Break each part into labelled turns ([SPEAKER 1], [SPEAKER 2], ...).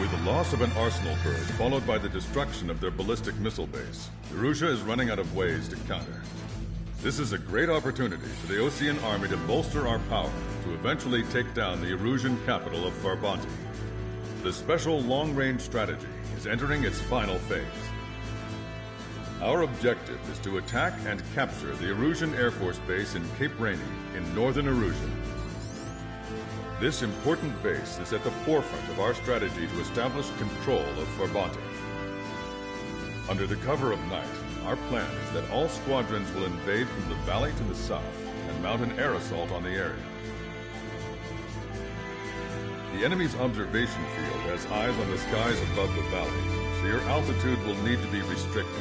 [SPEAKER 1] With the loss of an arsenal bird followed by the destruction of their ballistic missile base, Erussia is running out of ways to counter. This is a great opportunity for the Osean army to bolster our power to eventually take down the Erusian capital of Farbanti. The special long-range strategy is entering its final phase. Our objective is to attack and capture the Erusian Air Force Base in Cape Rainy in northern Erusia. This important base is at the forefront of our strategy to establish control of Farbanti. Under the cover of night, our plan is that all squadrons will invade from the valley to the south and mount an air assault on the area. The enemy's observation field has eyes on the skies above the valley, so your altitude will need to be restricted.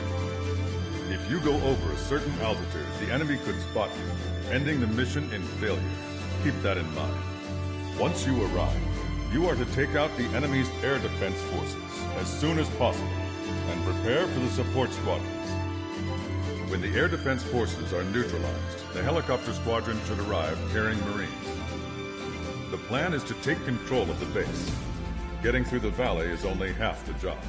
[SPEAKER 1] If you go over a certain altitude, the enemy could spot you, ending the mission in failure. Keep that in mind. Once you arrive, you are to take out the enemy's air defense forces as soon as possible and prepare for the support squadrons. When the air defense forces are neutralized, the helicopter squadron should arrive carrying Marines. The plan is to take control of the base. Getting through the valley is only half the job.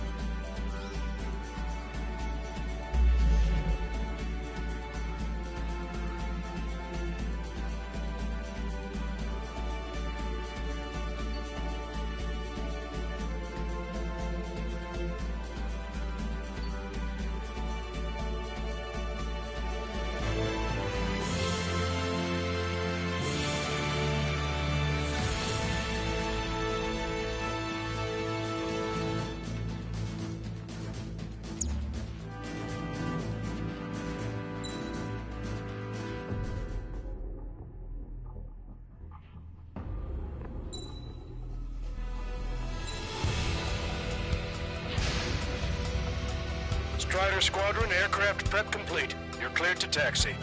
[SPEAKER 2] Strider Squadron, aircraft prep complete. You're cleared to taxi.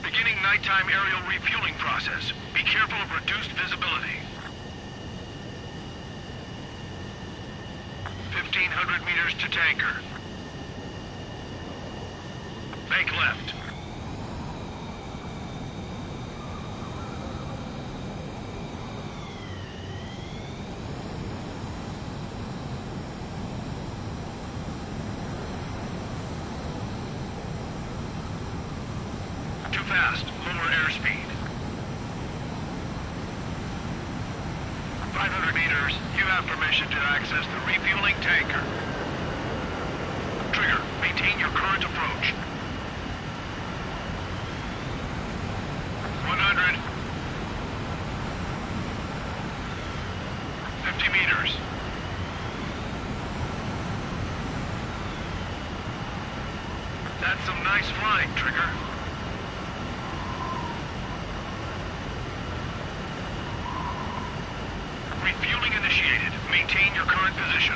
[SPEAKER 3] Beginning nighttime aerial refueling process. Be careful of reduced visibility. 1,500 meters to tanker. Make left. Too fast. Lower airspeed. 500 meters. You have permission to access the refueling tanker. Trigger, maintain your current approach. 100. 50 meters. That's some nice flying, Trigger. Refueling initiated. Maintain your current position.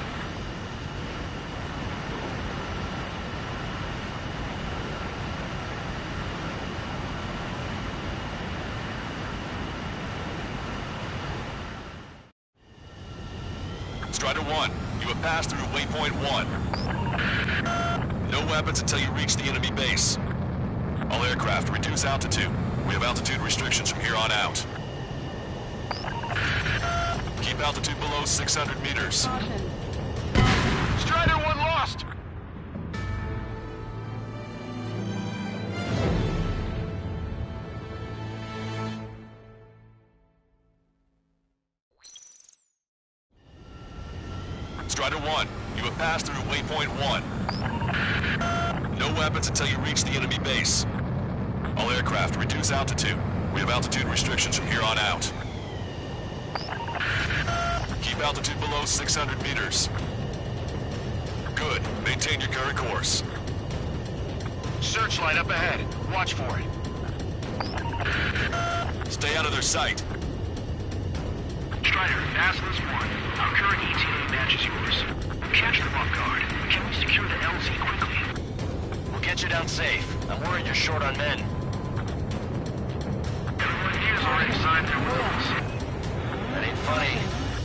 [SPEAKER 4] Strider 1, you have passed through waypoint 1. No weapons until you reach the enemy base. All aircraft, reduce altitude. We have altitude restrictions from here on out. Keep altitude below 600 meters.
[SPEAKER 3] Caution. Strider 1 lost!
[SPEAKER 4] Strider 1, you have passed through waypoint 1. No weapons until you reach the enemy base. All aircraft, reduce altitude. We have altitude restrictions from here on out. Keep altitude below 600 meters. Good. Maintain your current course.
[SPEAKER 3] Searchlight up ahead. Watch for it.
[SPEAKER 4] Stay out of their sight.
[SPEAKER 3] Strider, Aslan's 1. Our current ETA matches yours. Catch them off guard. Can we secure the LZ quickly?
[SPEAKER 2] We'll get you down safe. I'm worried you're short on men.
[SPEAKER 3] Everyone here's already signed their wills.
[SPEAKER 2] That ain't funny.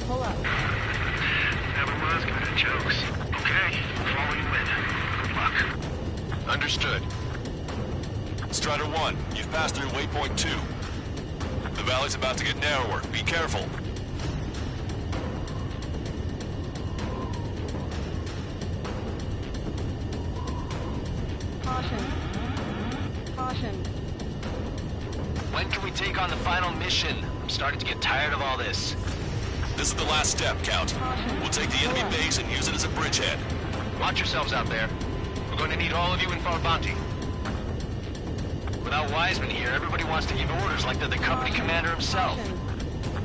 [SPEAKER 5] Pull
[SPEAKER 4] passed through waypoint 2. The valley's about to get narrower. Be careful.
[SPEAKER 5] Caution. Caution.
[SPEAKER 3] When can we take on the final mission? I'm starting to get tired of all this.
[SPEAKER 4] This is the last step, Count. We'll take the enemy base and use it as a bridgehead.
[SPEAKER 3] Watch yourselves out there. We're going to need all of you in Farbanti. Without Wiseman here, everybody wants to give orders like they're the company commander himself.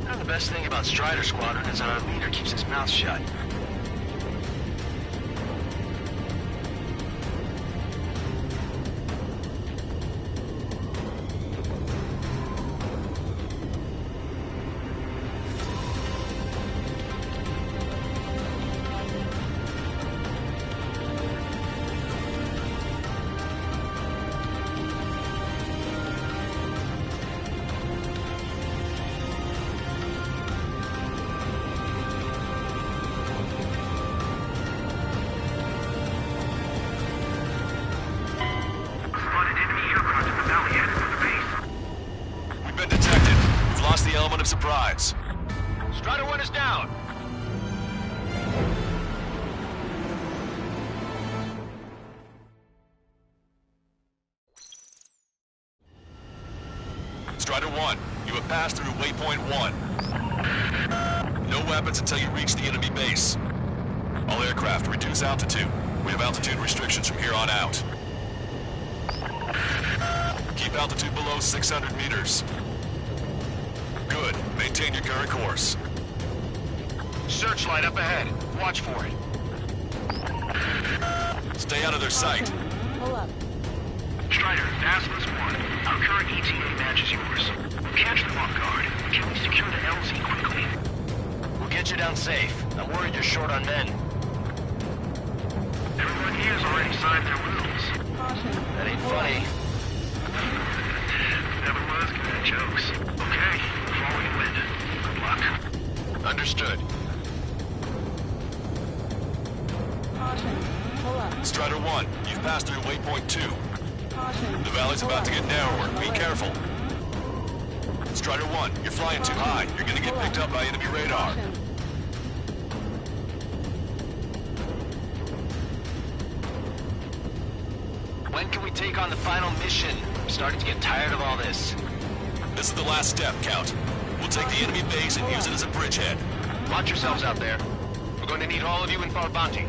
[SPEAKER 3] And the best thing about Strider Squadron is that our leader keeps his mouth shut.
[SPEAKER 4] Of surprise.
[SPEAKER 3] Strider 1 is down.
[SPEAKER 4] Strider 1, you have passed through waypoint 1. No weapons until you reach the enemy base. All aircraft, reduce altitude. We have altitude restrictions from here on out. Keep altitude below 600 meters. Good. Maintain your current course.
[SPEAKER 3] Searchlight up ahead. Watch for it.
[SPEAKER 4] Stay out of their sight.
[SPEAKER 5] Pull up.
[SPEAKER 3] Strider, Dazzler's 1. Our current ETA matches yours. Catch them off guard. Can we secure the LZ quickly? We'll get you down safe. I'm worried you're short on men. Everyone here's already signed their wills.
[SPEAKER 5] Caution.
[SPEAKER 3] That ain't
[SPEAKER 5] Pull
[SPEAKER 3] funny.
[SPEAKER 5] up.
[SPEAKER 3] Never was good at jokes. Okay, follow your wind. Good luck. Understood.
[SPEAKER 5] Caution. Pull up.
[SPEAKER 4] Strider 1, you've passed through waypoint 2.
[SPEAKER 5] Caution.
[SPEAKER 4] The valley's
[SPEAKER 5] Pull
[SPEAKER 4] about to
[SPEAKER 5] up.
[SPEAKER 4] get narrower. Be
[SPEAKER 5] Alert.
[SPEAKER 4] careful. Strider 1, you're flying too high. You're gonna get picked up by enemy radar.
[SPEAKER 5] Caution.
[SPEAKER 3] When can we take on the final mission? I'm starting to get tired of all this.
[SPEAKER 4] This is the last step, Count. We'll take the enemy base and use it as a bridgehead.
[SPEAKER 3] Watch yourselves out there. We're going to need all of you in Farbanti.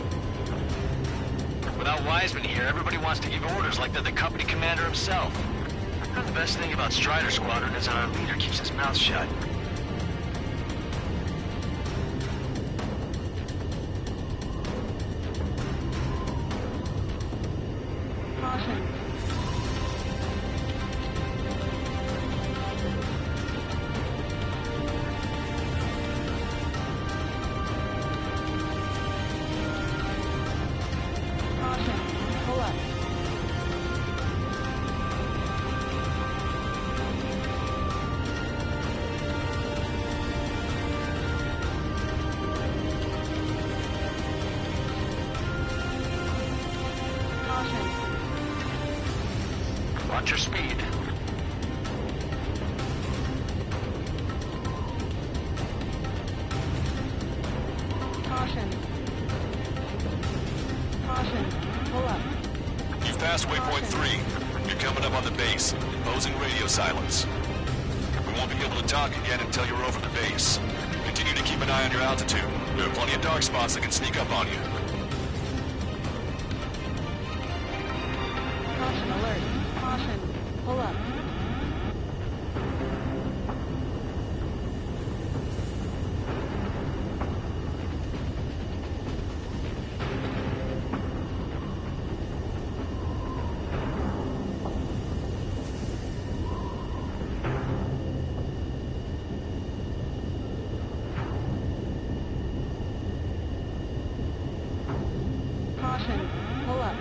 [SPEAKER 3] Without Wiseman here, everybody wants to give orders like they're the company commander himself. And the best thing about Strider Squadron is that our leader keeps his mouth shut.
[SPEAKER 5] Caution. Caution. Pull up. Caution.
[SPEAKER 3] Watch your speed.
[SPEAKER 5] Caution. Caution. Pull up.
[SPEAKER 4] You've passed waypoint 3. You're coming up on the base. Imposing radio silence. We won't be able to talk again until you're over the base. Continue to keep an eye on your altitude. There are plenty of dark spots that can sneak up on you.
[SPEAKER 5] Caution alert. Caution. Pull up. Caution. Pull up.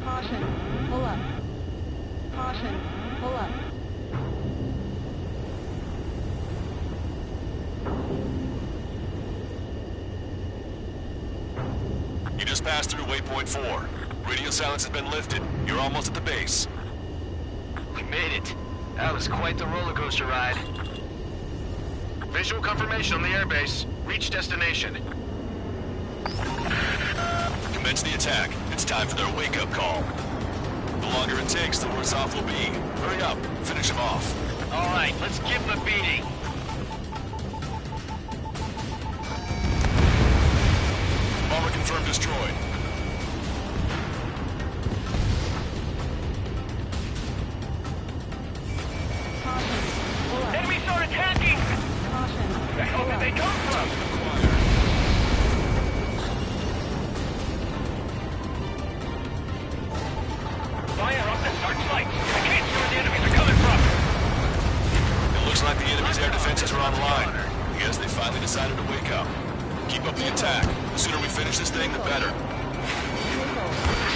[SPEAKER 5] Caution. Pull up. Caution. Pull up.
[SPEAKER 4] You just passed through waypoint 4. Radio silence has been lifted. You're almost at the base.
[SPEAKER 3] We made it. That was quite the roller coaster ride.
[SPEAKER 2] Visual confirmation on the airbase. Reach destination.
[SPEAKER 4] Commence the attack. It's time for their wake-up call. The longer it takes, the worse off we'll be. Hurry up. Finish them off.
[SPEAKER 3] All right, let's give them a beating.
[SPEAKER 4] Bomber confirmed destroyed.
[SPEAKER 3] Enemies are attacking! Where the hell did they come from? Fire up the searchlights! I can't see where the enemies are coming from!
[SPEAKER 4] It looks like the enemy's air defenses are online. Yes, they finally decided to wake up. Keep up the attack. The sooner we finish this thing, the better.
[SPEAKER 3] This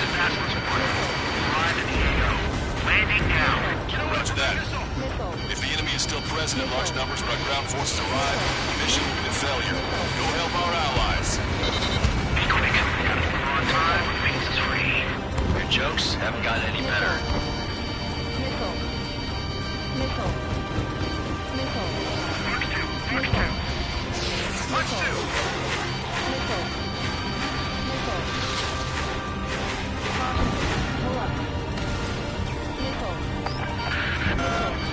[SPEAKER 3] is Aslan's report. Arrive at the AO. Landing now.
[SPEAKER 4] Roger that. If the enemy is still present in large numbers when our ground forces arrive, the mission will be a failure. Go help our allies.
[SPEAKER 3] Be quick. Gotta move on time. Base is free. Your jokes haven't gotten any better.
[SPEAKER 5] Missile. Missile. Missile.
[SPEAKER 3] Mark 2. Mark 2. Mark 2.
[SPEAKER 5] Missile. Missile. Pull up. Missile.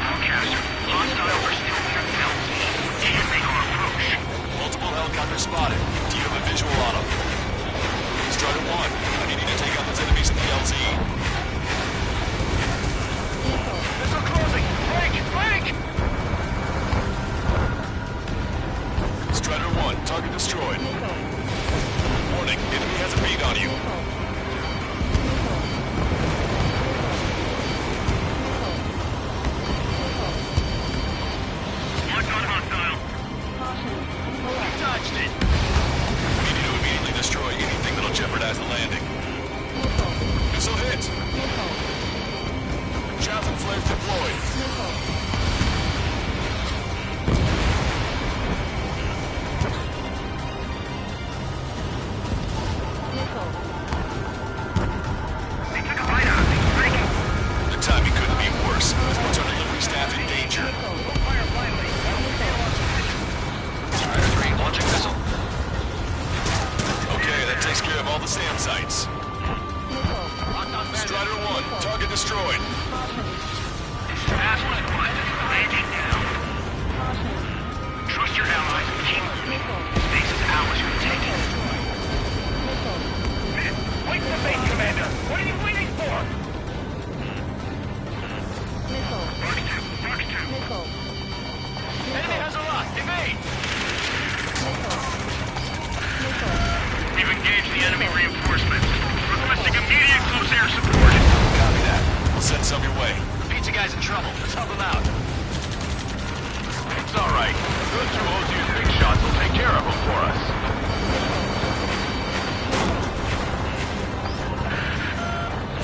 [SPEAKER 3] Forecaster. Hostiles are still near the LZ. And they are approach.
[SPEAKER 4] Multiple helicopters spotted. Do you have a visual on them? Strider 1, I need you to take out those enemies in the LZ.
[SPEAKER 3] Missile closing. Break! Break!
[SPEAKER 4] Strider 1, target destroyed. Warning, enemy has a bead on you.
[SPEAKER 3] Mark on hostile.
[SPEAKER 4] You touched it. We need to immediately destroy anything that'll jeopardize the landing. Missile hit. Chaff and flare deployed.
[SPEAKER 3] They took a bite out of me. Breaking.
[SPEAKER 4] The timing couldn't be worse. This puts our delivery staff in danger.
[SPEAKER 3] Fire finally. Strider 3, launching missile.
[SPEAKER 4] Okay, that takes care of all the SAM sites. Strider 1, target destroyed.
[SPEAKER 3] Aslan's 1, landing now. Trust your allies and keep moving. Space is ours for the taking. Wait for base, Commander. What are you waiting for? Mark 2. Mark 2. Enemy has a lock. Evade. We've engaged the enemy reinforcements. Requesting immediate close air support.
[SPEAKER 4] Copy that. We'll send some your way.
[SPEAKER 3] Pizza guy's in trouble. Let's help him out.
[SPEAKER 2] It's all right. Those two OZ's big shots will take care of them for us.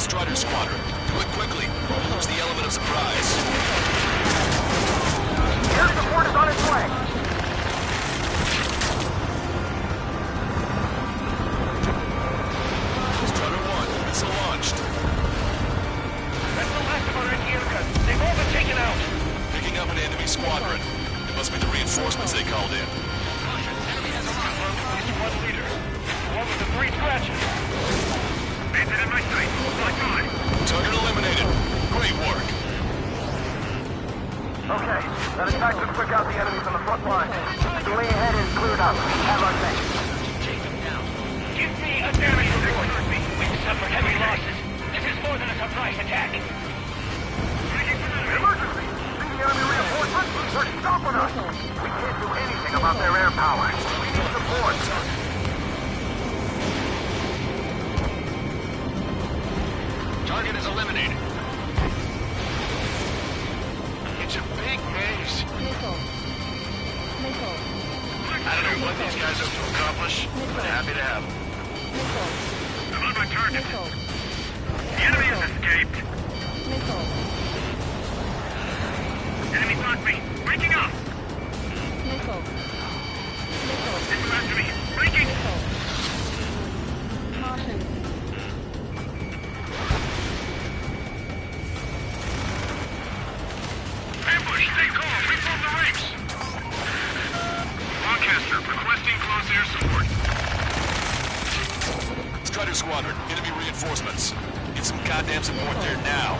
[SPEAKER 4] Strider Squadron, do it quickly. We'll lose the element of surprise.
[SPEAKER 2] Air support is on its way.
[SPEAKER 4] Strider 1, missile launched.
[SPEAKER 3] That's the last of our anti-aircraft. They've all been taken out.
[SPEAKER 4] Picking up an enemy squadron. It must be the reinforcements they called in.
[SPEAKER 3] Enemy has a lock. At least one leader. The one with the 3 scratches. Bandit in my sight. Lock on.
[SPEAKER 4] Target eliminated. Great work.
[SPEAKER 2] Okay, that attack took quick out the enemies on the front line. The way ahead is cleared up. Have our thing.
[SPEAKER 3] Take them down. Give me a damage report. We've suffered heavy losses. This is more than a surprise attack.
[SPEAKER 2] Emergency! See the enemy reinforcements? They're stopping us! We can't do anything about their air power. We need support.
[SPEAKER 3] Target is eliminated.
[SPEAKER 2] It's a big base.
[SPEAKER 3] I don't know what these guys hope to accomplish, but happy to have them. I'm on my target. The enemy has escaped. Enemy blocked me. Breaking up. Missile after me. Breaking. Requesting close air support.
[SPEAKER 4] Strider Squadron, enemy reinforcements. Get some goddamn support there now.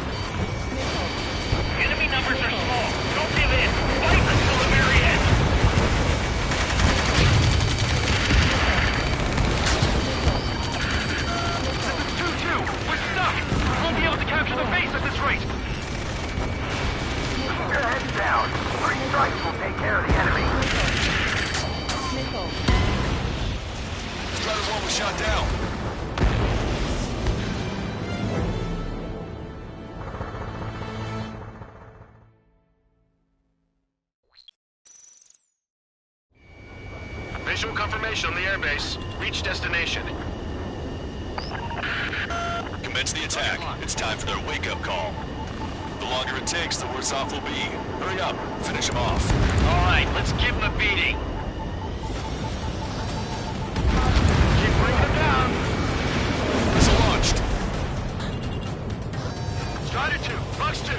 [SPEAKER 3] Enemy numbers are small. Don't give in. Fight until the very end. This is 2-2. We're stuck. We won't be able to capture the base at this rate.
[SPEAKER 2] Keep your heads down. 3 strikes will take care of the enemy.
[SPEAKER 5] Missile.
[SPEAKER 4] Strider 1 was shot down.
[SPEAKER 3] Visual confirmation on the airbase. Reach destination.
[SPEAKER 4] Commence the attack. It's time for their wake-up call. The longer it takes, the worse off we'll be. Hurry up. Finish them off.
[SPEAKER 3] All right, let's give them a beating. Keep bringing them down.
[SPEAKER 4] Missile launched.
[SPEAKER 3] Strider 2, Fox 2.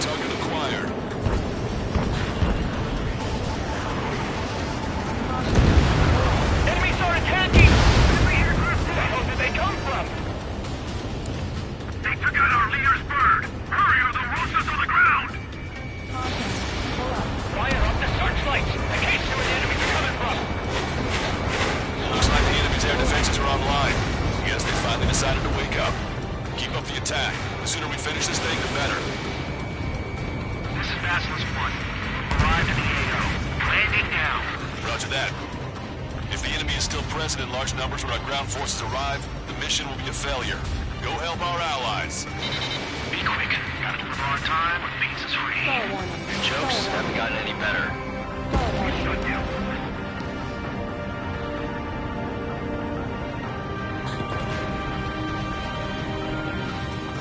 [SPEAKER 4] Target acquired.
[SPEAKER 3] Enemy started attacking! Enemy aircraft! Where the hell did they come from? They took out our leader's bird! Hurry or they'll roast us on the ground! Fire up the searchlights! I can't see where the enemies are coming from!
[SPEAKER 4] Looks like the enemy's air defenses are online. Yes, they finally decided to wake up. Keep up the attack. The sooner we finish this thing, the better.
[SPEAKER 3] This is Basilisk 1. Arrived at the AO. Landing now.
[SPEAKER 4] Roger that. If the enemy is still present in large numbers when our ground forces arrive, the mission will be a failure. Go help our allies.
[SPEAKER 3] Be quick. Gotta deliver on time or the beats is free.
[SPEAKER 5] Fire warning.
[SPEAKER 3] Your jokes haven't gotten any better.
[SPEAKER 5] Fire warning.
[SPEAKER 3] Should do.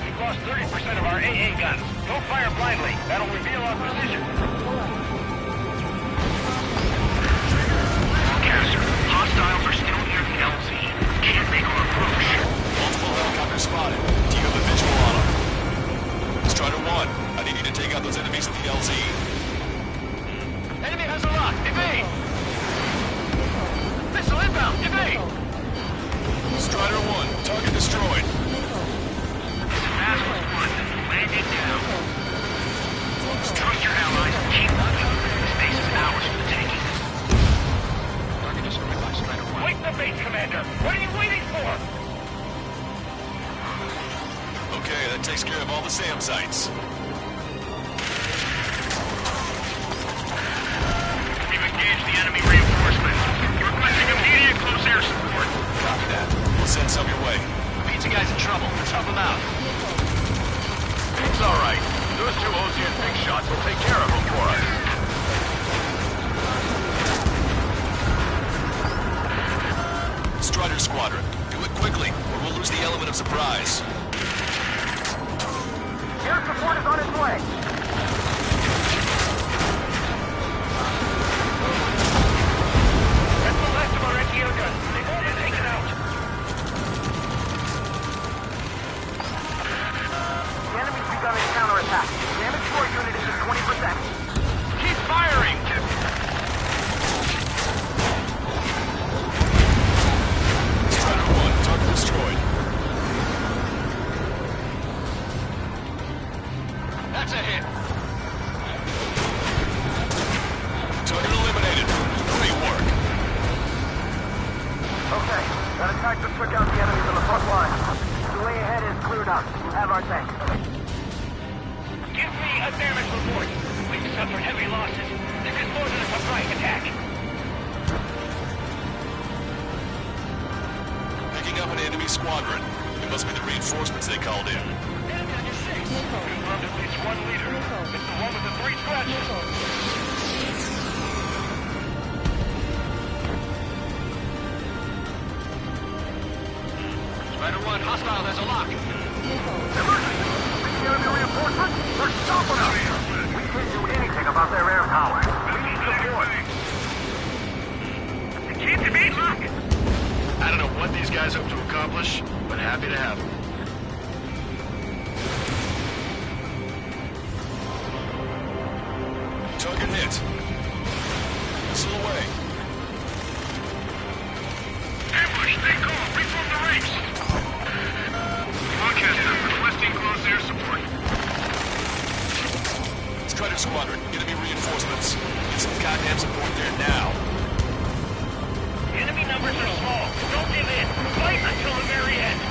[SPEAKER 3] We've lost 30% of our AA guns. Don't fire blindly. That'll reveal our position. Forecaster, hostiles are still near the LZ. Can't make our approach.
[SPEAKER 4] Multiple helicopters spotted. Do you have a visual on them? Strider 1, I need you to take out those enemies at the LZ.
[SPEAKER 3] Enemy has a lock. Evade! Missile inbound. Evade!
[SPEAKER 4] Strider 1, target destroyed.
[SPEAKER 3] Basilisk 1, landing now. Trust your allies and keep moving. This base is ours for the taking. Target destroyed by Strider 1. Wait the base, Commander! What are you waiting for?
[SPEAKER 4] Okay, that takes care of all the SAM sites.
[SPEAKER 3] We've engaged the enemy reinforcements. Requesting immediate close air support.
[SPEAKER 4] Copy that. We'll send some your way.
[SPEAKER 3] Pizza guy's in trouble. Let's help him out. It's all right. Those 2 Ocean big shots will take care of him for us.
[SPEAKER 4] Strider Squadron, do it quickly, or we'll lose the element of surprise.
[SPEAKER 2] Air support is on its way.
[SPEAKER 3] That's the last of our anti-air guns. They've all been taken out.
[SPEAKER 2] The enemy's begun a counterattack. Damage to our unit is at 20%.
[SPEAKER 3] Keep firing!
[SPEAKER 4] Strider 1, target destroyed.
[SPEAKER 3] That's a hit.
[SPEAKER 4] Target eliminated. Great work.
[SPEAKER 2] Okay, that attack just took out the enemies on the front line. The way ahead is cleared up. Have our tank.
[SPEAKER 3] Give me a damage report. We've suffered heavy losses. This is more than a surprise attack.
[SPEAKER 4] Picking up an enemy squadron. It must be the reinforcements they called in.
[SPEAKER 3] Confirmed at least one leader. It's the one with the 3 scratches. Strider 1, hostile, there's a lock.
[SPEAKER 2] Emergency! The enemy reinforcements? They're stopping us! We can't do anything about their air power. We need support.
[SPEAKER 3] The key to be lock. I don't know what these guys hope to accomplish, but happy to have them.
[SPEAKER 4] United Squadron, enemy reinforcements. Get some goddamn support there now.
[SPEAKER 3] Enemy numbers are small. Don't give in. Fight until the very end.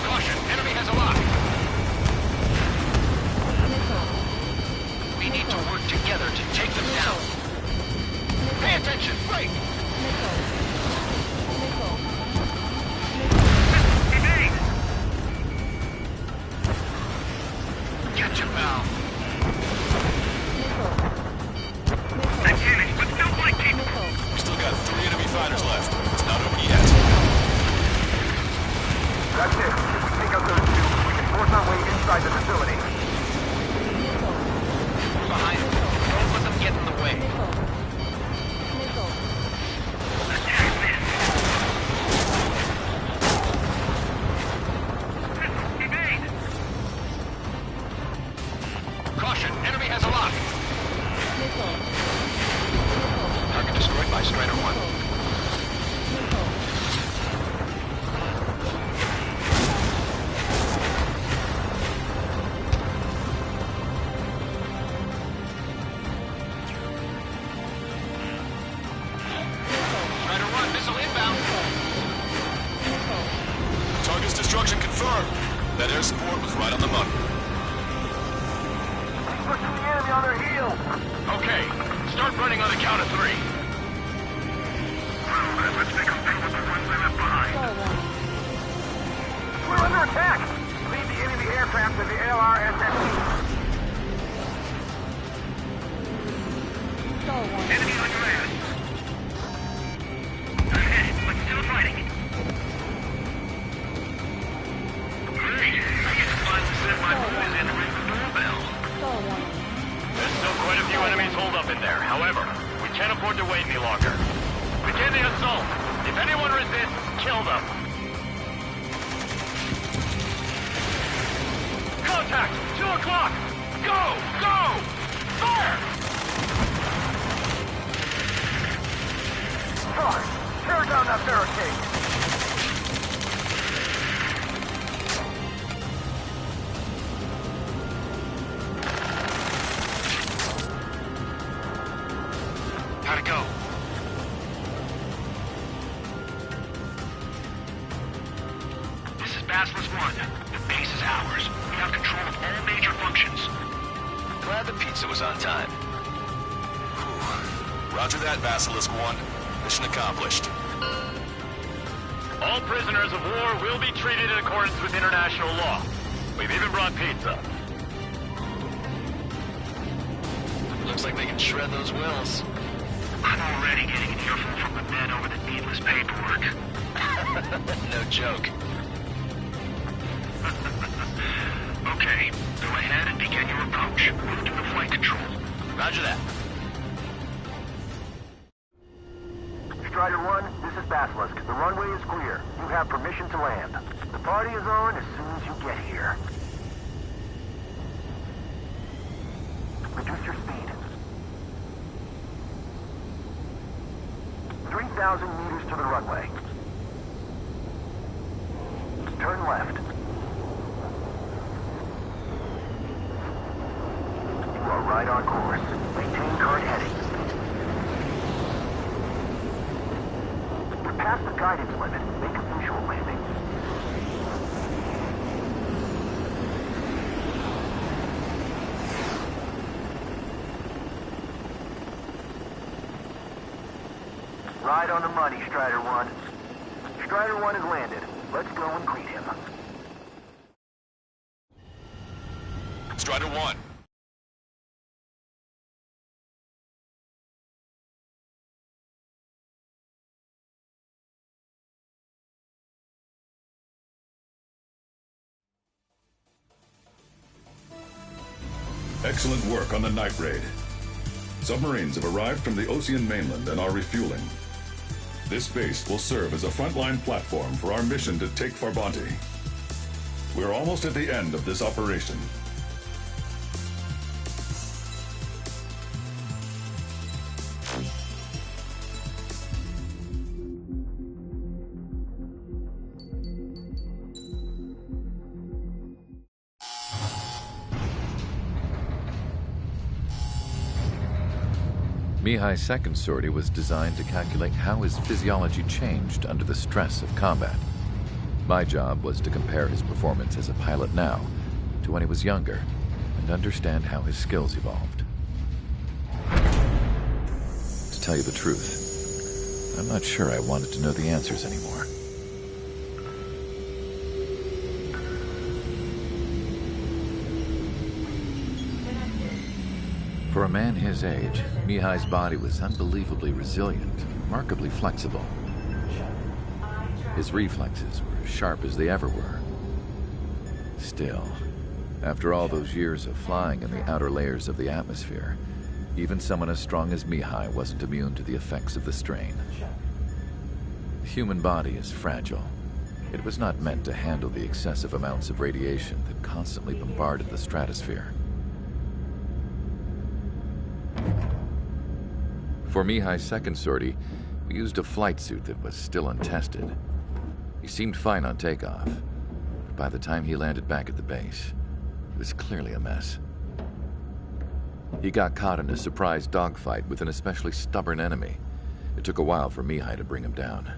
[SPEAKER 3] Caution, enemy has a lock. We need to work together to take them down. Pay attention, right! Evade! Gotcha, pal. Advantage, but still quite capable.
[SPEAKER 4] We still got 3 enemy fighters left. It's not over yet.
[SPEAKER 2] That's it. If we take out those two, we can force our way inside the facility.
[SPEAKER 3] Behind them. Don't let them get in the way. Attack this. Evade! Caution, enemy has a lock. Target destroyed by Strider 1.
[SPEAKER 4] Target's destruction confirmed. That air support was right on the money.
[SPEAKER 2] Pushing the enemy on their heels.
[SPEAKER 3] Okay, start running on the count of 3.
[SPEAKER 2] Let's make them pay with the ones they left behind. We're under attack. Lead the enemy aircraft to the LRSSC.
[SPEAKER 3] Enemy on your ass. Ahead, but still fighting. Great. I get to finally set my boys in to ring the doorbell. There's still quite a few enemies holed up in there. However, we can't afford to wait any longer. Begin the assault. If anyone resists, kill them. Contact! 2 o'clock! Go! Go! Fire!
[SPEAKER 2] Charge! Tear down that barricade!
[SPEAKER 3] How'd it go? This is Basilisk 1. The base is ours. We have control of all major functions.
[SPEAKER 4] Glad the pizza was on time. Whew. Roger that, Basilisk 1. Mission accomplished.
[SPEAKER 3] All prisoners of war will be treated in accordance with international law. We've even brought pizza.
[SPEAKER 4] Looks like they can shred those wills.
[SPEAKER 3] I'm already getting an earful from the men over the needless paperwork.
[SPEAKER 4] No joke.
[SPEAKER 3] Okay, go ahead and begin your approach. Move to the flight control.
[SPEAKER 4] Roger that.
[SPEAKER 2] Strider 1, this is Basilisk. The runway is clear. You have permission to land. The party is on as soon as you get here. Reduce your speed. 3,000 meters to the runway. Turn left. You are right on course. Maintain current heading. We're past the guidance limit. Make a visual landing. Right on the money, Strider 1. Strider 1 has landed. Let's go and greet him.
[SPEAKER 4] Strider 1.
[SPEAKER 1] Excellent work on the night raid. Submarines have arrived from the Ocean mainland and are refueling. This base will serve as a frontline platform for our mission to take Farbanti. We're almost at the end of this operation.
[SPEAKER 6] Mihai's second sortie was designed to calculate how his physiology changed under the stress of combat. My job was to compare his performance as a pilot now to when he was younger and understand how his skills evolved. To tell you the truth, I'm not sure I wanted to know the answers anymore. For a man his age, Mihai's body was unbelievably resilient, remarkably flexible. His reflexes were as sharp as they ever were. Still, after all those years of flying in the outer layers of the atmosphere, even someone as strong as Mihai wasn't immune to the effects of the strain. The human body is fragile. It was not meant to handle the excessive amounts of radiation that constantly bombarded the stratosphere. For Mihai's second sortie, we used a flight suit that was still untested. He seemed fine on takeoff, but by the time he landed back at the base, it was clearly a mess. He got caught in a surprise dogfight with an especially stubborn enemy. It took a while for Mihai to bring him down.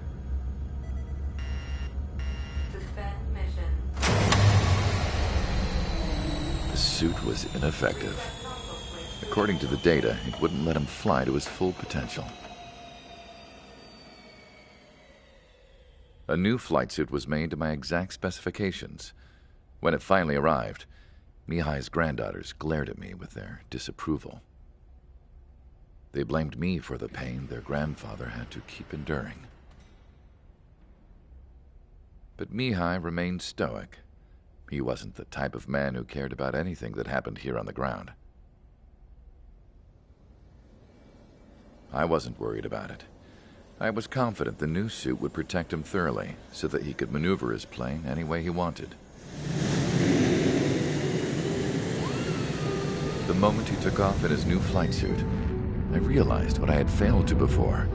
[SPEAKER 5] Suspend mission.
[SPEAKER 6] The suit was ineffective. According to the data, it wouldn't let him fly to his full potential. A new flight suit was made to my exact specifications. When it finally arrived, Mihai's granddaughters glared at me with their disapproval. They blamed me for the pain their grandfather had to keep enduring. But Mihai remained stoic. He wasn't the type of man who cared about anything that happened here on the ground. I wasn't worried about it. I was confident the new suit would protect him thoroughly so that he could maneuver his plane any way he wanted. The moment he took off in his new flight suit, I realized what I had failed to before.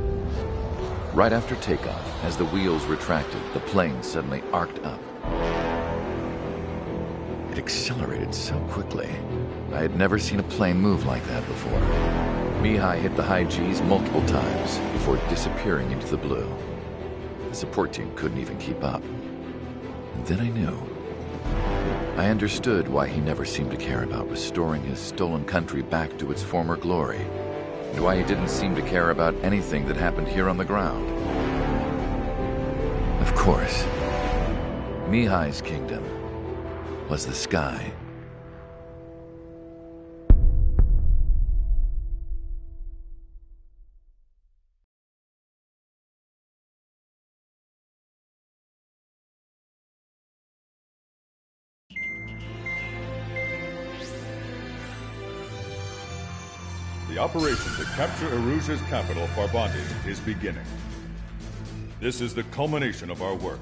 [SPEAKER 6] Right after takeoff, as the wheels retracted, the plane suddenly arced up. It accelerated so quickly. I had never seen a plane move like that before. Mihai hit the high G's multiple times before disappearing into the blue. The support team couldn't even keep up. And then I knew. I understood why he never seemed to care about restoring his stolen country back to its former glory, and why he didn't seem to care about anything that happened here on the ground. Of course, Mihai's kingdom was the sky.
[SPEAKER 1] The operation to capture Erusia's capital, Farbanti, is beginning. This is the culmination of our work.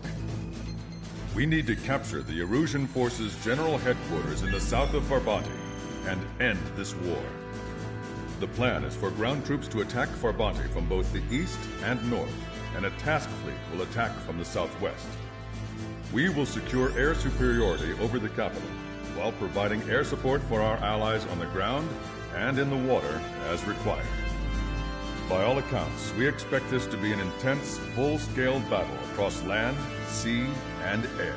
[SPEAKER 1] We need to capture the Erusian forces' general headquarters in the south of Farbanti and end this war. The plan is for ground troops to attack Farbanti from both the east and north, and a task fleet will attack from the southwest. We will secure air superiority over the capital, while providing air support for our allies on the ground and in the water as required. By all accounts, we expect this to be an intense, full-scale battle across land, sea, and air.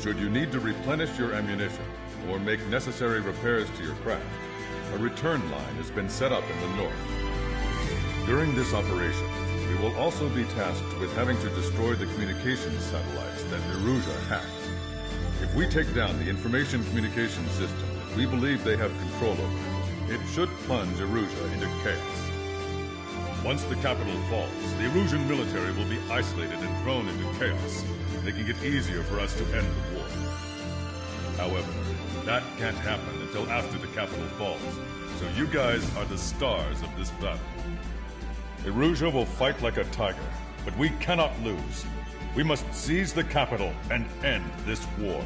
[SPEAKER 1] Should you need to replenish your ammunition or make necessary repairs to your craft, a return line has been set up in the north. During this operation, we will also be tasked with having to destroy the communications satellites that Erusia hacked. If we take down the information communication system that we believe they have control over, it should plunge Erusia into chaos. Once the capital falls, the Erusian military will be isolated and thrown into chaos, making it easier for us to end the war. However, that can't happen until after the capital falls, so you guys are the stars of this battle. Erusia will fight like a tiger, but we cannot lose. We must seize the capital and end this war.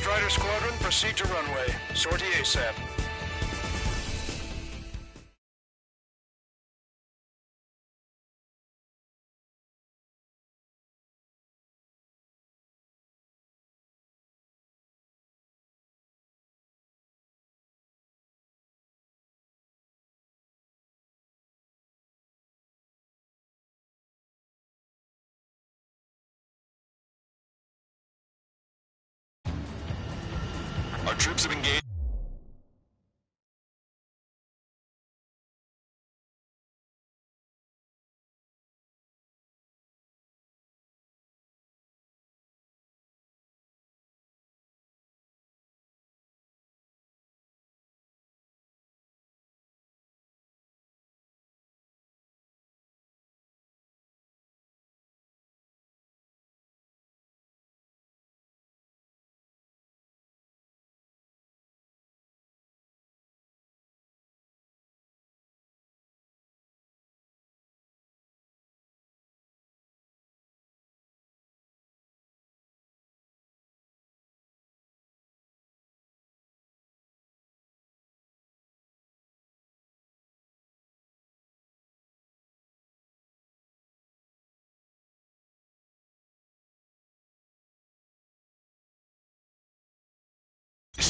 [SPEAKER 7] Strider Squadron, proceed to runway. Sortie ASAP.
[SPEAKER 4] Our troops have engaged.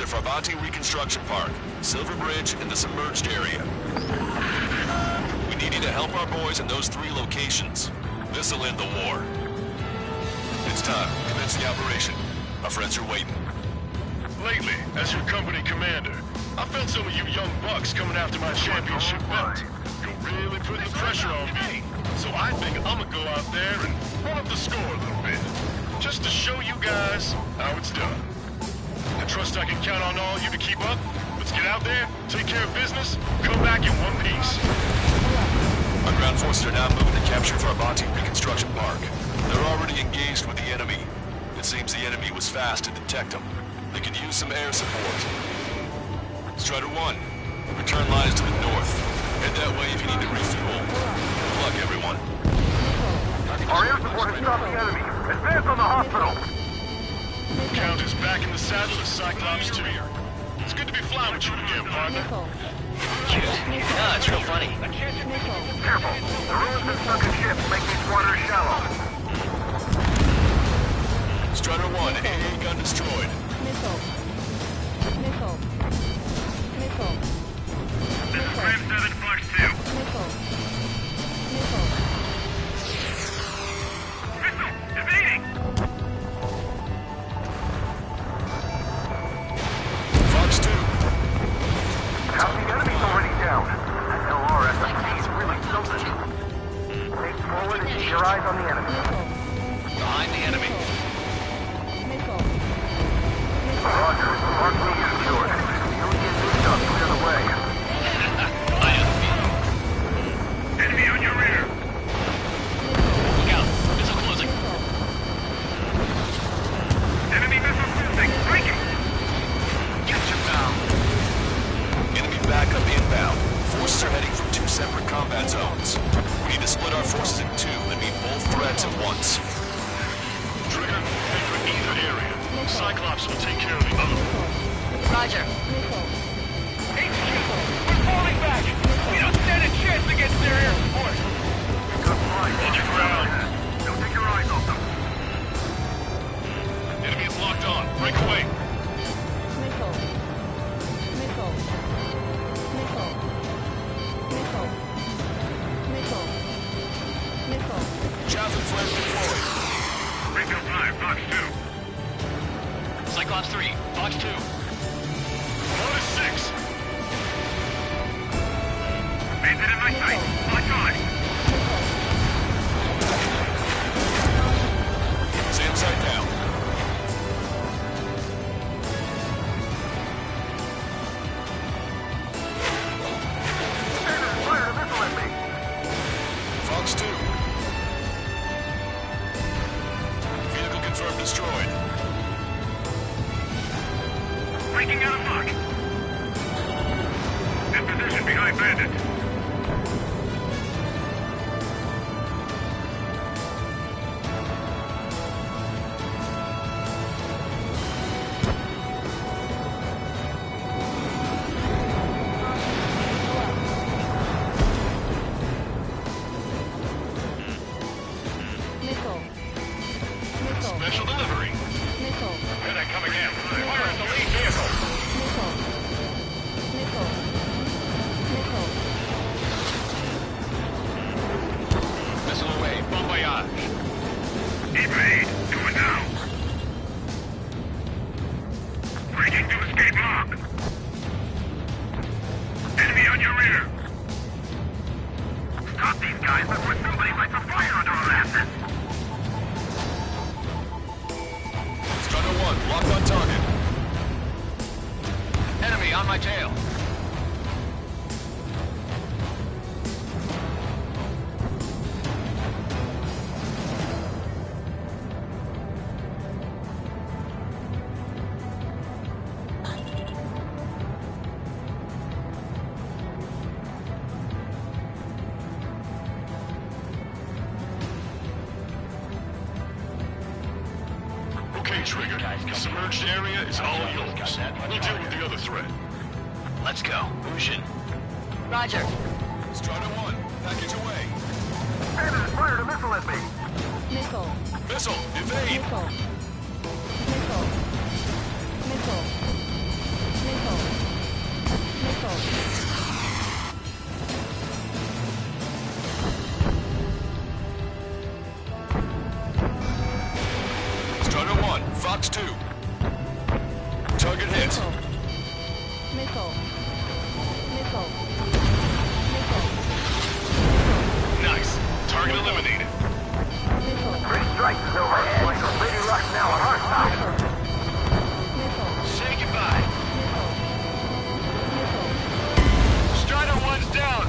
[SPEAKER 4] The Farbanti Reconstruction Park, Silver Bridge, and the submerged area. We need you to help our boys in those 3 locations. This'll end the war. It's time. Commence the operation. Our friends are waiting.
[SPEAKER 7] Lately, as your company commander, I felt some of you young bucks coming after my championship belt. You're really putting the pressure on me. So I think I'm gonna go out there and run up the score a little bit. Just to show you guys how it's done. I trust I can count on all you to keep up. Let's get out there, take care of business, come back in one piece.
[SPEAKER 4] Our ground forces are now moving to capture Farbanti Reconstruction Park. They're already engaged with the enemy. It seems the enemy was fast to detect them. They could use some air support. Strider 1, return lines to the north. Head that way if you need to refuel. Good luck, everyone.
[SPEAKER 2] Our air support has stopped the enemy. Advance on the hospital!
[SPEAKER 7] Count is back in the saddle as Cyclops 2. It's good to be flying with you again, partner.
[SPEAKER 3] Cute. No, it's real funny.
[SPEAKER 2] Careful. The ruins and sunken ships make these waters shallow.
[SPEAKER 4] Strider 1, AA gun destroyed.
[SPEAKER 3] This is Ram 7, Fox 2. Missile! Evading!
[SPEAKER 4] Fox 2.
[SPEAKER 2] How the enemy's already down. That LRSIC is really something. Stay forward and keep your eyes on the enemy.
[SPEAKER 3] Behind the enemy.
[SPEAKER 2] Roger. Mark me secured. You'll get this done. Clear the way.
[SPEAKER 3] I know the feeling. Enemy on your rear. Look out. Missile closing. Enemy missile closing. Breaking. Get your bow.
[SPEAKER 4] Enemy backup inbound. Forces are heading from 2 separate combat zones. We need to split our forces in 2 and meet both threats at once.
[SPEAKER 7] Trigger, head for either area. Cyclops will take care of the other one.
[SPEAKER 3] Roger. HQ, we're falling back. We don't stand a chance against their air support.
[SPEAKER 2] Good fight.
[SPEAKER 7] Hold your ground.
[SPEAKER 2] Don't take your eyes off them.
[SPEAKER 7] Enemy is locked on. Break away.
[SPEAKER 4] Chaff and flame deployed.
[SPEAKER 3] Breakout 5, Fox 2. Cyclops 3, Fox 2.
[SPEAKER 7] Lotus 6.
[SPEAKER 3] Bandit in my sight. Lock on.
[SPEAKER 4] Sam sight down.
[SPEAKER 2] Fire a missile at me.
[SPEAKER 4] Fox 2. Vehicle confirmed destroyed.
[SPEAKER 3] Breaking out of lock. In position behind Bandit. to escape lock. Enemy on your rear. Stop these guys before somebody lights a fire under our asses.
[SPEAKER 4] Strider 1, locked on target.
[SPEAKER 3] Enemy on my tail.
[SPEAKER 7] Okay, Trigger. The submerged area is all yours. We'll deal with the other threat.
[SPEAKER 3] Let's go. Ushin.
[SPEAKER 8] Roger.
[SPEAKER 4] Strider 1, package away.
[SPEAKER 2] Bandit fired a missile at me.
[SPEAKER 8] Missile.
[SPEAKER 4] Missile, evade.
[SPEAKER 8] Missile. Missile. Missile. Missile. Missile.
[SPEAKER 4] Strider 1, Fox 2. Target hit.
[SPEAKER 8] Missile. Missile. Missile. Missile.
[SPEAKER 7] Nice. Target eliminated.
[SPEAKER 8] Missile.
[SPEAKER 2] Three strikes is overhead. Lady Luck now on our side.
[SPEAKER 8] Missile.
[SPEAKER 3] Say goodbye.
[SPEAKER 8] Missile.
[SPEAKER 3] Strider 1's down.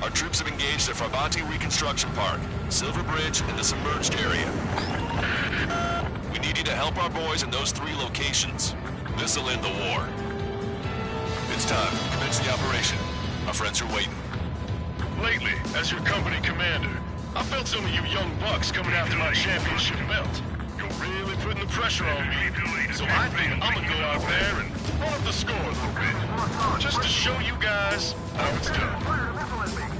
[SPEAKER 4] Our troops have engaged at Farbanti Reconstruction Park, Silver Bridge, and the submerged area. We need you to help our boys in those 3 locations. This'll end the war. It's time. Commence the operation. Our friends are waiting.
[SPEAKER 7] Lately, as your company commander, I felt some of you young bucks coming after my championship belt. You're really putting the pressure on me. So I think I'm gonna go out there and run up the score a little bit. Just to show you guys how it's done.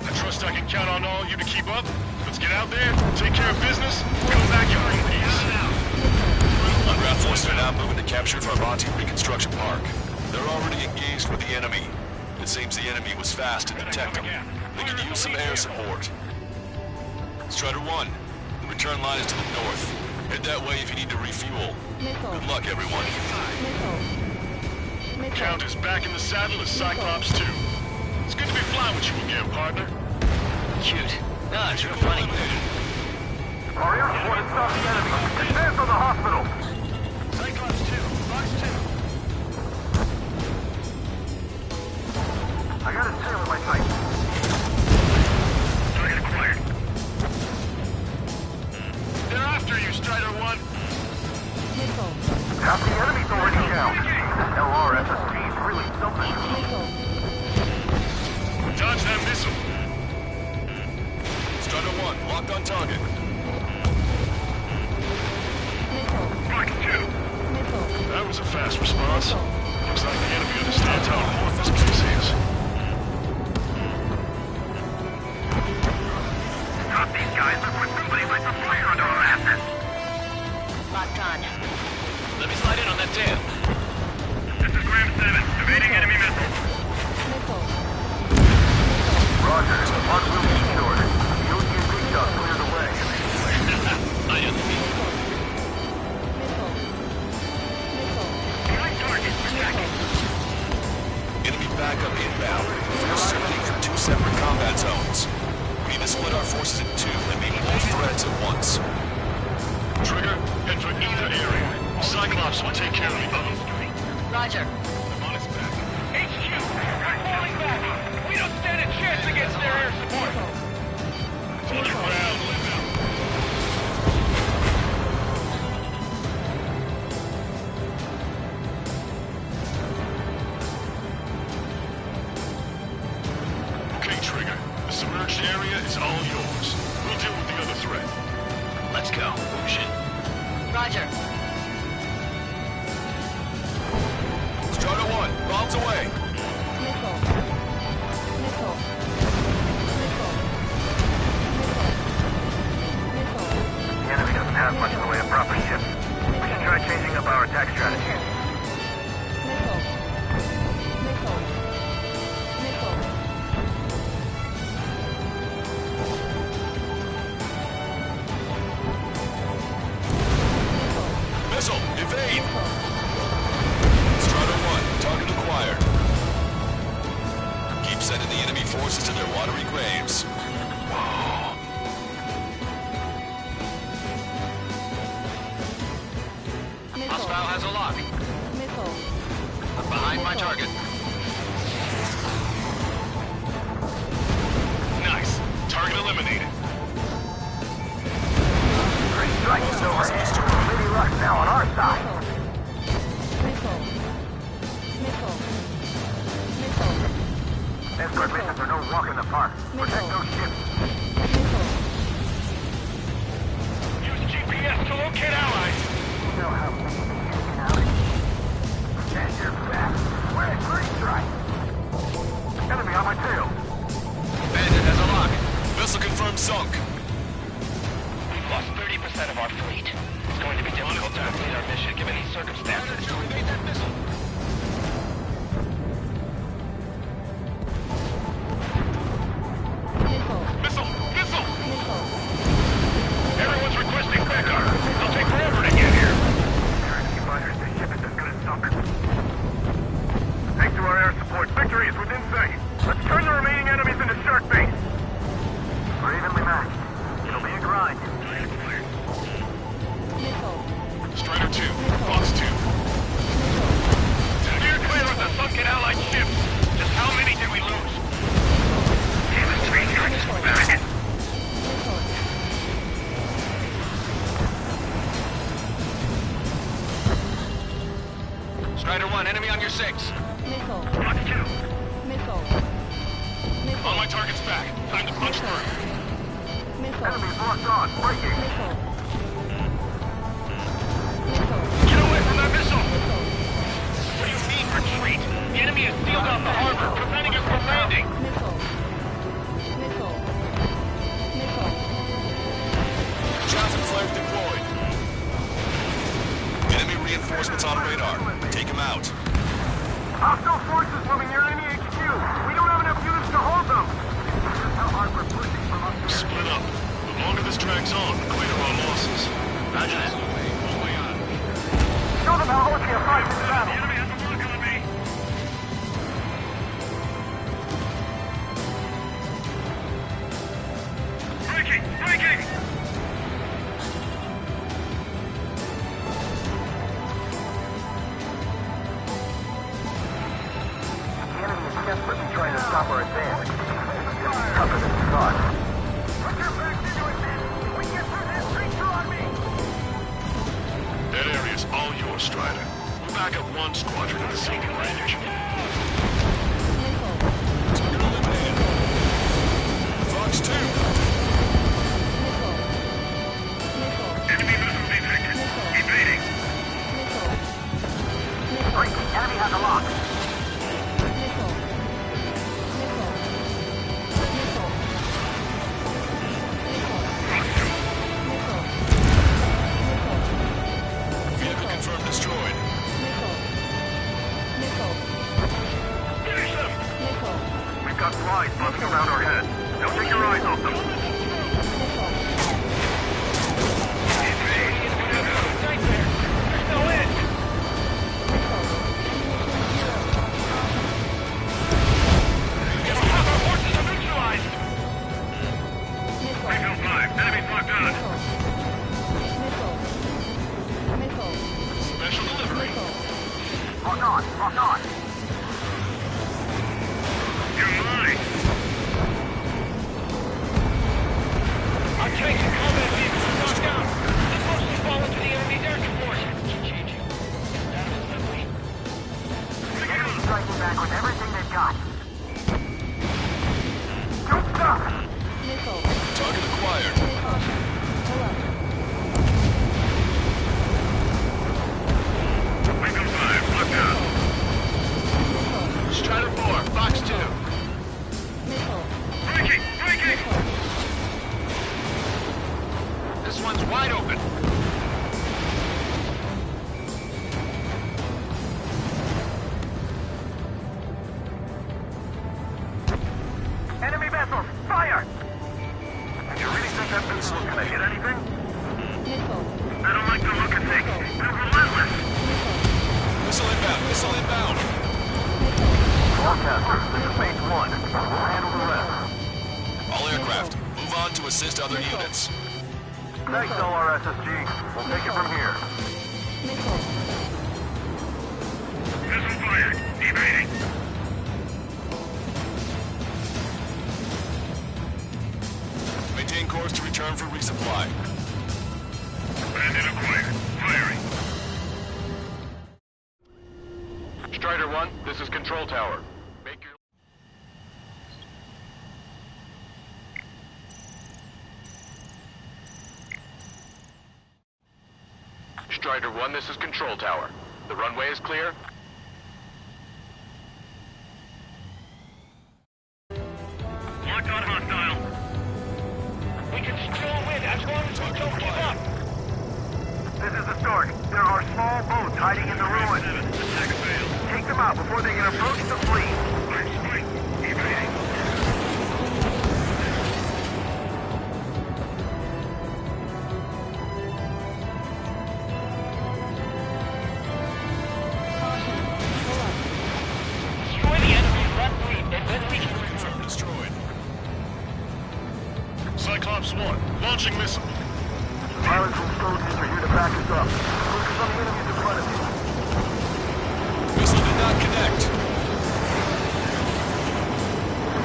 [SPEAKER 7] I trust I can count on all you to keep up. Let's get out there, take care of business, come back in one piece.
[SPEAKER 4] Ground forces are now moving to capture Farbanti Reconstruction Park. They're already engaged with the enemy. It seems the enemy was fast to detect them. They could use some air support. Strider 1, the return line is to the north. Head that way if you need to refuel.
[SPEAKER 8] Missile.
[SPEAKER 4] Good luck, everyone.
[SPEAKER 8] Missile. Missile.
[SPEAKER 7] Count is back in the saddle as Cyclops 2. It's good to be flying with you again, partner.
[SPEAKER 3] Cute. No, it's real funny.
[SPEAKER 2] Our air support has stopped the enemy. Advance on the hospital.
[SPEAKER 3] Cyclops 2. Fox 2.
[SPEAKER 2] I got his tail in my sight.
[SPEAKER 3] Target acquired. They're after you, Strider 1.
[SPEAKER 8] Missile.
[SPEAKER 2] Half the enemy's already down. This LRSST is really something.
[SPEAKER 8] Missile.
[SPEAKER 7] Dodge that missile.
[SPEAKER 4] Strider 1, locked on target.
[SPEAKER 8] Missile.
[SPEAKER 3] Fox 2.
[SPEAKER 8] Missile.
[SPEAKER 7] That was a fast response.
[SPEAKER 8] Missile.
[SPEAKER 7] Looks like the enemy understands how important this place is.
[SPEAKER 3] Stop these guys before somebody lights a fire under our asses.
[SPEAKER 8] Locked on.
[SPEAKER 3] Let me slide in on that tail. This is Ram 7, evading enemy missiles.
[SPEAKER 8] Missile.
[SPEAKER 2] Roger. Mark will be secured. The OCN big shot cleared the way.
[SPEAKER 3] I know the beat.
[SPEAKER 8] Missile. Missile.
[SPEAKER 3] Behind target, protect.
[SPEAKER 4] Enemy backup inbound. Forces are heading for 2 separate combat zones. We need to split our forces in 2 and meet both threats at once.
[SPEAKER 7] Trigger, head for either area. Cyclops will take care of the other.
[SPEAKER 8] Roger.
[SPEAKER 7] I'm on its back.
[SPEAKER 3] HQ, we're falling back. We don't stand a chance against their air support.
[SPEAKER 7] On the ground, live out. Okay, Trigger. The submerged area is all yours. We'll deal with the other threat.
[SPEAKER 3] Let's go. Ushin.
[SPEAKER 8] Roger.
[SPEAKER 4] Strider 1, bombs away.
[SPEAKER 8] Missile. Missile. Missile. Missile.
[SPEAKER 2] The enemy doesn't have much in the way of proper ships. We should try changing up our attack strategy.
[SPEAKER 8] Missile.
[SPEAKER 3] target.
[SPEAKER 7] Nice. Target eliminated.
[SPEAKER 2] Great strike is overhead. Lady Luck now on our side.
[SPEAKER 8] Missile. Missile. Missile.
[SPEAKER 2] Escort missions are no walk in the park. Protect those ships.
[SPEAKER 8] Missile.
[SPEAKER 3] Use GPS to locate allies.
[SPEAKER 2] You know how we hang out. Stand your back. We're at great strike. Enemy on my tail.
[SPEAKER 3] Bandit has a lock.
[SPEAKER 4] Vessel confirmed sunk.
[SPEAKER 3] We've lost 30% of our fleet. It's going to be difficult to complete our mission given these circumstances.
[SPEAKER 8] Missile.
[SPEAKER 7] Missile! Missile!
[SPEAKER 8] Missile.
[SPEAKER 3] Everyone's requesting backup. It'll take forever to get here.
[SPEAKER 2] Enemy fighters, the ship is as good as sunk. Thanks to our air support, victory is within sight. Let's turn the remaining enemies into shark bait. We're evenly matched. It'll be a grind.
[SPEAKER 8] Missile.
[SPEAKER 7] Strider 2. Fox 2.
[SPEAKER 3] Steer clear of the sunken allied ship. Just how many did we lose? Damn it, 3 yards back.
[SPEAKER 8] Missile.
[SPEAKER 3] Strider 1, enemy on your 6.
[SPEAKER 8] Missile.
[SPEAKER 3] Fox 2.
[SPEAKER 8] Missile. Missile.
[SPEAKER 7] On my target's back. Time to punch through.
[SPEAKER 8] Missile.
[SPEAKER 2] Enemies locked on. Breaking.
[SPEAKER 8] Missile. Missile.
[SPEAKER 3] Get away from that missile!
[SPEAKER 8] Missile.
[SPEAKER 3] What do you mean, retreat? The enemy has sealed off the harbor, preventing us from landing.
[SPEAKER 8] Missile. Missile. Missile.
[SPEAKER 4] Traffic flare deployed. Enemy reinforcements on radar. Take them out.
[SPEAKER 2] Hostile forces moving near enemy HQ. We don't have enough units to hold them. This is how hard we're pushing from up here.
[SPEAKER 7] Split up. The longer this drags on, the greater our losses. Roger that.
[SPEAKER 2] Show them how OC fights in battle.
[SPEAKER 3] The enemy has a lock on me.
[SPEAKER 7] Breaking! Breaking!
[SPEAKER 2] The enemy is desperately trying to stop our advance. It's tougher than we thought. Put your backs into it, men. We get through this creature on me.
[SPEAKER 7] That area's all yours, Strider. We'll back up one squadron at the sinking range.
[SPEAKER 8] Missile.
[SPEAKER 4] Target eliminated. Fox 2.
[SPEAKER 8] Missile. Missile.
[SPEAKER 7] Enemy missiles detected.
[SPEAKER 8] Missile.
[SPEAKER 7] Evading.
[SPEAKER 8] Missile. Missile.
[SPEAKER 2] Breaking. Enemy has a lock.
[SPEAKER 8] Missile. Missile. Missile. Missile. Missile. Missile.
[SPEAKER 4] Vehicle confirmed destroyed.
[SPEAKER 8] Missile. Missile.
[SPEAKER 3] Finish them!
[SPEAKER 8] Missile.
[SPEAKER 2] We've got flies buzzing around our heads. Don't take your eyes off them.
[SPEAKER 8] Missile.
[SPEAKER 3] Nightmare! There's no end!
[SPEAKER 8] Missile.
[SPEAKER 3] Half our forces are neutralized!
[SPEAKER 8] Missile.
[SPEAKER 7] Refill 5. Enemy's locked on.
[SPEAKER 8] Missile. Missile.
[SPEAKER 7] Special delivery.
[SPEAKER 8] Missile.
[SPEAKER 2] Lock on. Lock on.
[SPEAKER 7] You're mine.
[SPEAKER 3] Our tanks and combat vehicles are knocked down. Let's mostly fall into the enemy's air support. Changing. Status complete.
[SPEAKER 2] Enemy striking back with everything they've got. Don't stop.
[SPEAKER 8] Missile.
[SPEAKER 4] Target acquired.
[SPEAKER 8] Missile. Hello.
[SPEAKER 7] Refill 5. Locked on.
[SPEAKER 8] Missile.
[SPEAKER 3] Strider 4, Fox 2.
[SPEAKER 8] Missile.
[SPEAKER 7] Breaking! Breaking!
[SPEAKER 8] Missile.
[SPEAKER 3] This one's wide open.
[SPEAKER 2] Enemy vessels. Fire. You really think that missile's gonna hit anything?
[SPEAKER 8] Missile.
[SPEAKER 7] I don't like the look of things. They're relentless.
[SPEAKER 4] Missile inbound. Missile inbound.
[SPEAKER 2] Forecaster, this is phase 1. We'll handle the rest.
[SPEAKER 4] All aircraft, move on to assist other units.
[SPEAKER 2] Thanks, LRSSG. We'll take it from here.
[SPEAKER 8] Missile.
[SPEAKER 7] Missile
[SPEAKER 2] acquired. Evading.
[SPEAKER 4] Maintain course to return for resupply.
[SPEAKER 2] Bandit acquired. Firing.
[SPEAKER 7] Strider 1, this is Control Tower. Make your... Strider 1, this is Control Tower. The runway is clear.
[SPEAKER 2] Locked on hostile.
[SPEAKER 3] We can still win as long as we don't give up.
[SPEAKER 2] This is the start. There are small boats hiding in the ruins. Attack failed. Take them out before they can approach the fleet. Evading.
[SPEAKER 8] Caution. Pull up.
[SPEAKER 3] Destroy the enemy's left fleet and then reach the
[SPEAKER 4] Confirm destroyed.
[SPEAKER 7] Cyclops 1, launching missile.
[SPEAKER 2] Pilots and soldiers are here to back us up. Focus on the enemies in front of you.
[SPEAKER 4] Missile did not connect.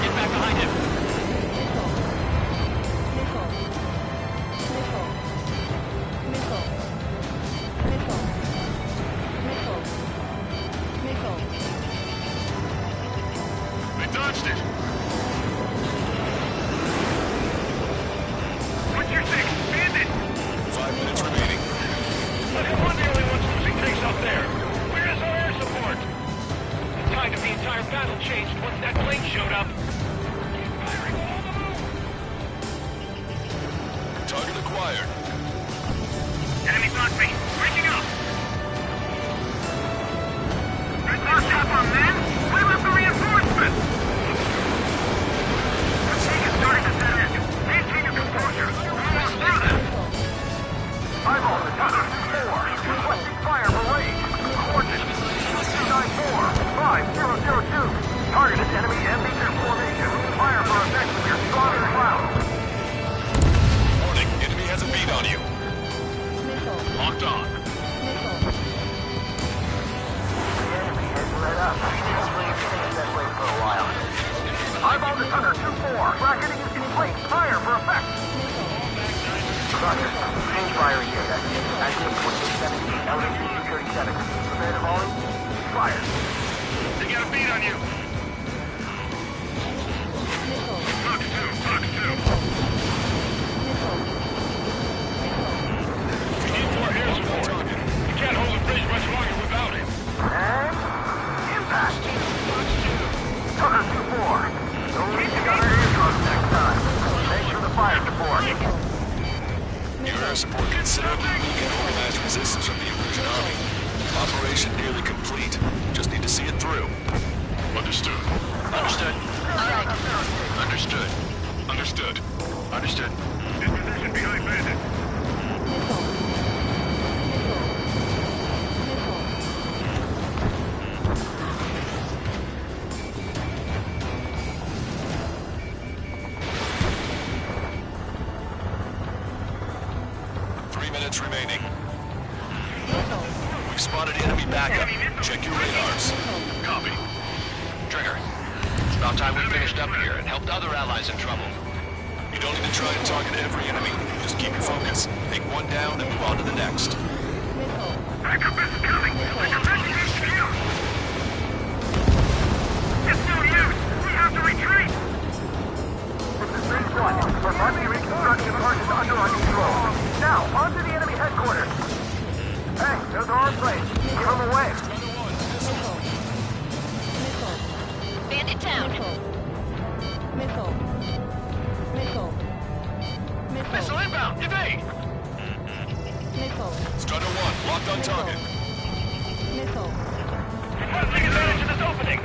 [SPEAKER 3] Get back behind him.
[SPEAKER 8] Missile. Missile. Missile. Missile. Missile. Missile. Missile.
[SPEAKER 7] They dodged it.
[SPEAKER 2] What's your six? Bandit!
[SPEAKER 4] 5 minutes remaining.
[SPEAKER 3] But who are the only ones losing face up there? Where is our air support? The tide of the entire battle changed once that plane showed up. Keep firing on the move.
[SPEAKER 4] Target acquired.
[SPEAKER 2] Enemy block base. Breaking up. Red lock top on men. What about the reinforcements? The tank is starting to set in. Maintain your composure. We're almost through them. Eyeball the Tucker 4. Requesting fire for range. Coordinates 294-5002. Targeted enemy MB-2 formation. Fire for effect with your stronger cloud.
[SPEAKER 4] Warning, enemy has a beat on you.
[SPEAKER 8] Missile.
[SPEAKER 7] Locked on.
[SPEAKER 8] Missile.
[SPEAKER 2] The enemy has let up. This way stays that way for a while. Eyeball the Tucker 2-4. Bracketing is complete. Fire for effect.
[SPEAKER 8] Missile.
[SPEAKER 2] Roger. Change firing here. That's it. Active 2870. Elevation 237. Prepare to volley. Fire.
[SPEAKER 7] They got a beat on you.
[SPEAKER 8] Missile.
[SPEAKER 2] Fox 2. Fox 2.
[SPEAKER 8] Missile.
[SPEAKER 7] We need more air support. We can't hold the bridge much longer without it.
[SPEAKER 2] And impact. Tucker 2-4. Don't leave the gunner eardrums next time. Thanks for the fire support.
[SPEAKER 4] Your air support considerably weakened organized resistance from the Erusian army. Operation nearly complete. Just need to see it through.
[SPEAKER 7] Understood.
[SPEAKER 3] Understood.
[SPEAKER 8] All right.
[SPEAKER 7] Understood. Understood. Understood.
[SPEAKER 2] Disposition behind bandit.
[SPEAKER 8] Missile. Missile. Missile.
[SPEAKER 4] 3 minutes remaining.
[SPEAKER 8] Missile.
[SPEAKER 4] We've spotted enemy backup. Check your radars.
[SPEAKER 7] Copy.
[SPEAKER 3] Trigger. It's about time we finished up here and helped other allies in trouble.
[SPEAKER 4] You don't need to try and target every enemy. Just keep your focus. Take one down and move on to the next.
[SPEAKER 8] Missile.
[SPEAKER 2] Backup is coming. Like a message is shield. It's no use. We have to retreat. This is Bridge 1. Our army reconstruction part is under our control. Now, on to the enemy headquarters. Hey, those are our planes. Give them away.
[SPEAKER 8] Missile. Missile.
[SPEAKER 9] Bandit down.
[SPEAKER 8] Missile. Missile. Missile.
[SPEAKER 3] Missile
[SPEAKER 8] Missile.
[SPEAKER 3] inbound! Evade!
[SPEAKER 8] Missile.
[SPEAKER 4] Strider 1, locked on target.
[SPEAKER 8] Missile.
[SPEAKER 3] Let's take advantage of this opening!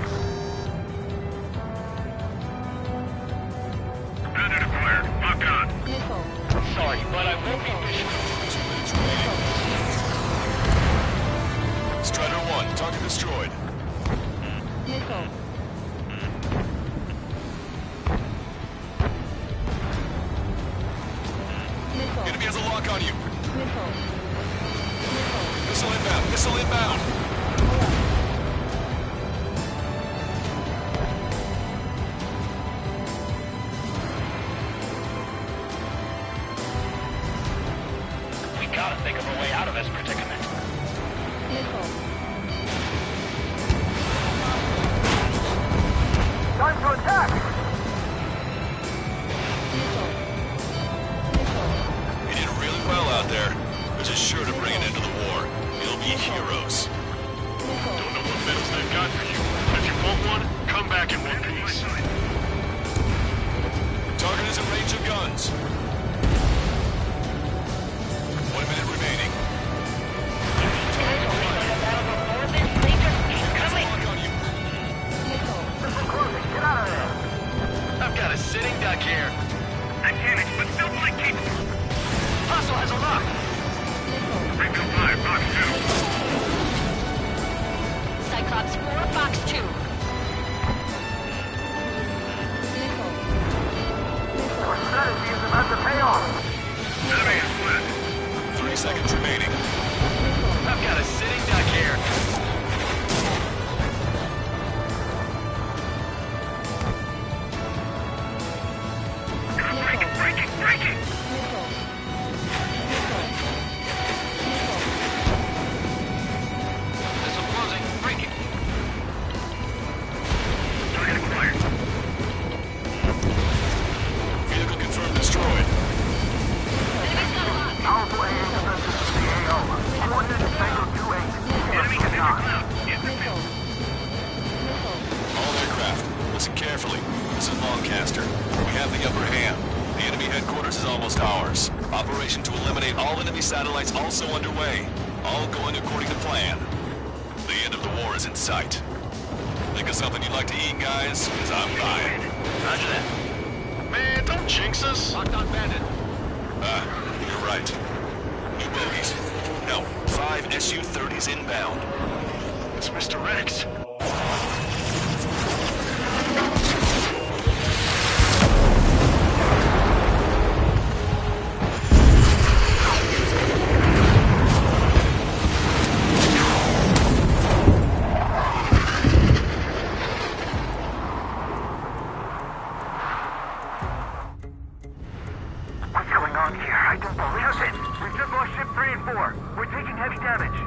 [SPEAKER 2] Bandit acquired. Lock on.
[SPEAKER 8] Missile.
[SPEAKER 3] Sorry, but I won't be vicious.
[SPEAKER 4] 2 minutes remaining. Strider 1, target destroyed.
[SPEAKER 8] Missile. Missile.
[SPEAKER 4] Enemy has a lock on you.
[SPEAKER 8] Missile. Missile.
[SPEAKER 4] Missile inbound. Missile inbound. inbounds. 1 minute remaining.
[SPEAKER 2] Get out of there.
[SPEAKER 3] I've got a sitting duck here.
[SPEAKER 2] I'm damaged, but still fully capable.
[SPEAKER 3] Hostile has a lock.
[SPEAKER 2] Refill 5, box 2.
[SPEAKER 9] Cyclops 4, Fox 2.
[SPEAKER 2] Our strategy is about to pay off. Enemy is split.
[SPEAKER 4] 3 seconds remaining.
[SPEAKER 3] I've got a sitting duck here.
[SPEAKER 2] Breaking!
[SPEAKER 3] Missile closing. Breaking.
[SPEAKER 2] Target acquired.
[SPEAKER 4] Vehicle confirmed destroyed.
[SPEAKER 2] Powerful AA defenses to the AO. Coordinated Tango 2-8. Enemy is in the cloud.
[SPEAKER 4] All aircraft, listen carefully. This is Lancaster. We have the upper hand. The enemy headquarters is almost ours. Operation to eliminate all enemy satellites also underway. All going according to plan. The end of the war is in sight. Think of something you'd like to eat, guys? Because I'm buying.
[SPEAKER 3] Roger that.
[SPEAKER 7] Man, don't jinx us.
[SPEAKER 3] Locked on bandit.
[SPEAKER 4] You're right. New bogies. No, 5 Su-30s inbound.
[SPEAKER 7] It's Mr. Rex.
[SPEAKER 2] What's going on here? I don't believe it. We've just lost ship 3 and 4. We're taking heavy damage.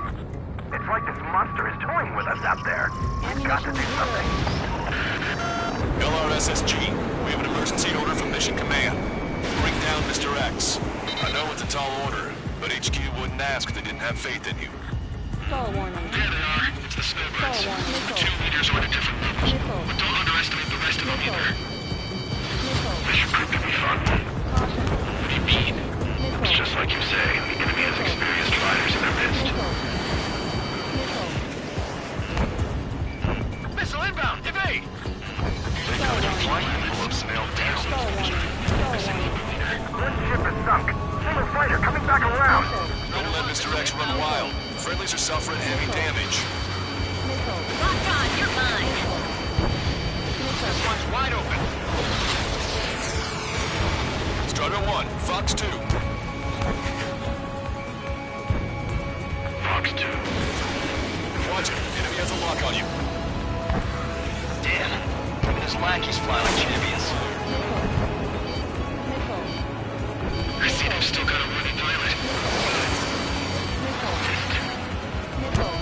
[SPEAKER 2] It's like this monster is toying with us out there. We've got to do something.
[SPEAKER 4] LRSSG, we have an emergency order from Mission Command. Bring down Mr. X. I know it's a tall order, but HQ wouldn't ask if they didn't have faith in you.
[SPEAKER 8] Stall warning.
[SPEAKER 7] There they are. It's the
[SPEAKER 8] Stall
[SPEAKER 7] snowbirds.
[SPEAKER 8] warning.
[SPEAKER 7] The 2 leaders are at different levels.
[SPEAKER 8] Missile.
[SPEAKER 7] But don't underestimate the rest of them either.
[SPEAKER 8] Missile.
[SPEAKER 7] Mission proved to be fun.
[SPEAKER 8] Caution.
[SPEAKER 7] What do you mean? It's
[SPEAKER 8] Missile.
[SPEAKER 7] just like you say. The enemy has experienced fighters in their midst.
[SPEAKER 8] Missile. Missile.
[SPEAKER 3] Missile inbound. Evade.
[SPEAKER 8] Stall warning.
[SPEAKER 7] Close nailed down.
[SPEAKER 8] Stall warning. Stall warning.
[SPEAKER 2] One ship is sunk. Single fighter coming back around.
[SPEAKER 8] Missile.
[SPEAKER 4] Don't let Mr. X run wild. Friendlies are suffering heavy damage.
[SPEAKER 8] Missile.
[SPEAKER 9] Locked on, you're mine.
[SPEAKER 3] This one's wide open.
[SPEAKER 4] Strider 1, Fox 2.
[SPEAKER 7] Fox 2.
[SPEAKER 4] Watch it. Enemy has a lock on you.
[SPEAKER 3] Damn. Even his lackeys fly like champions.
[SPEAKER 8] Missile.
[SPEAKER 7] I see they've still got a running pilot.
[SPEAKER 8] Missile. Missile. Missile.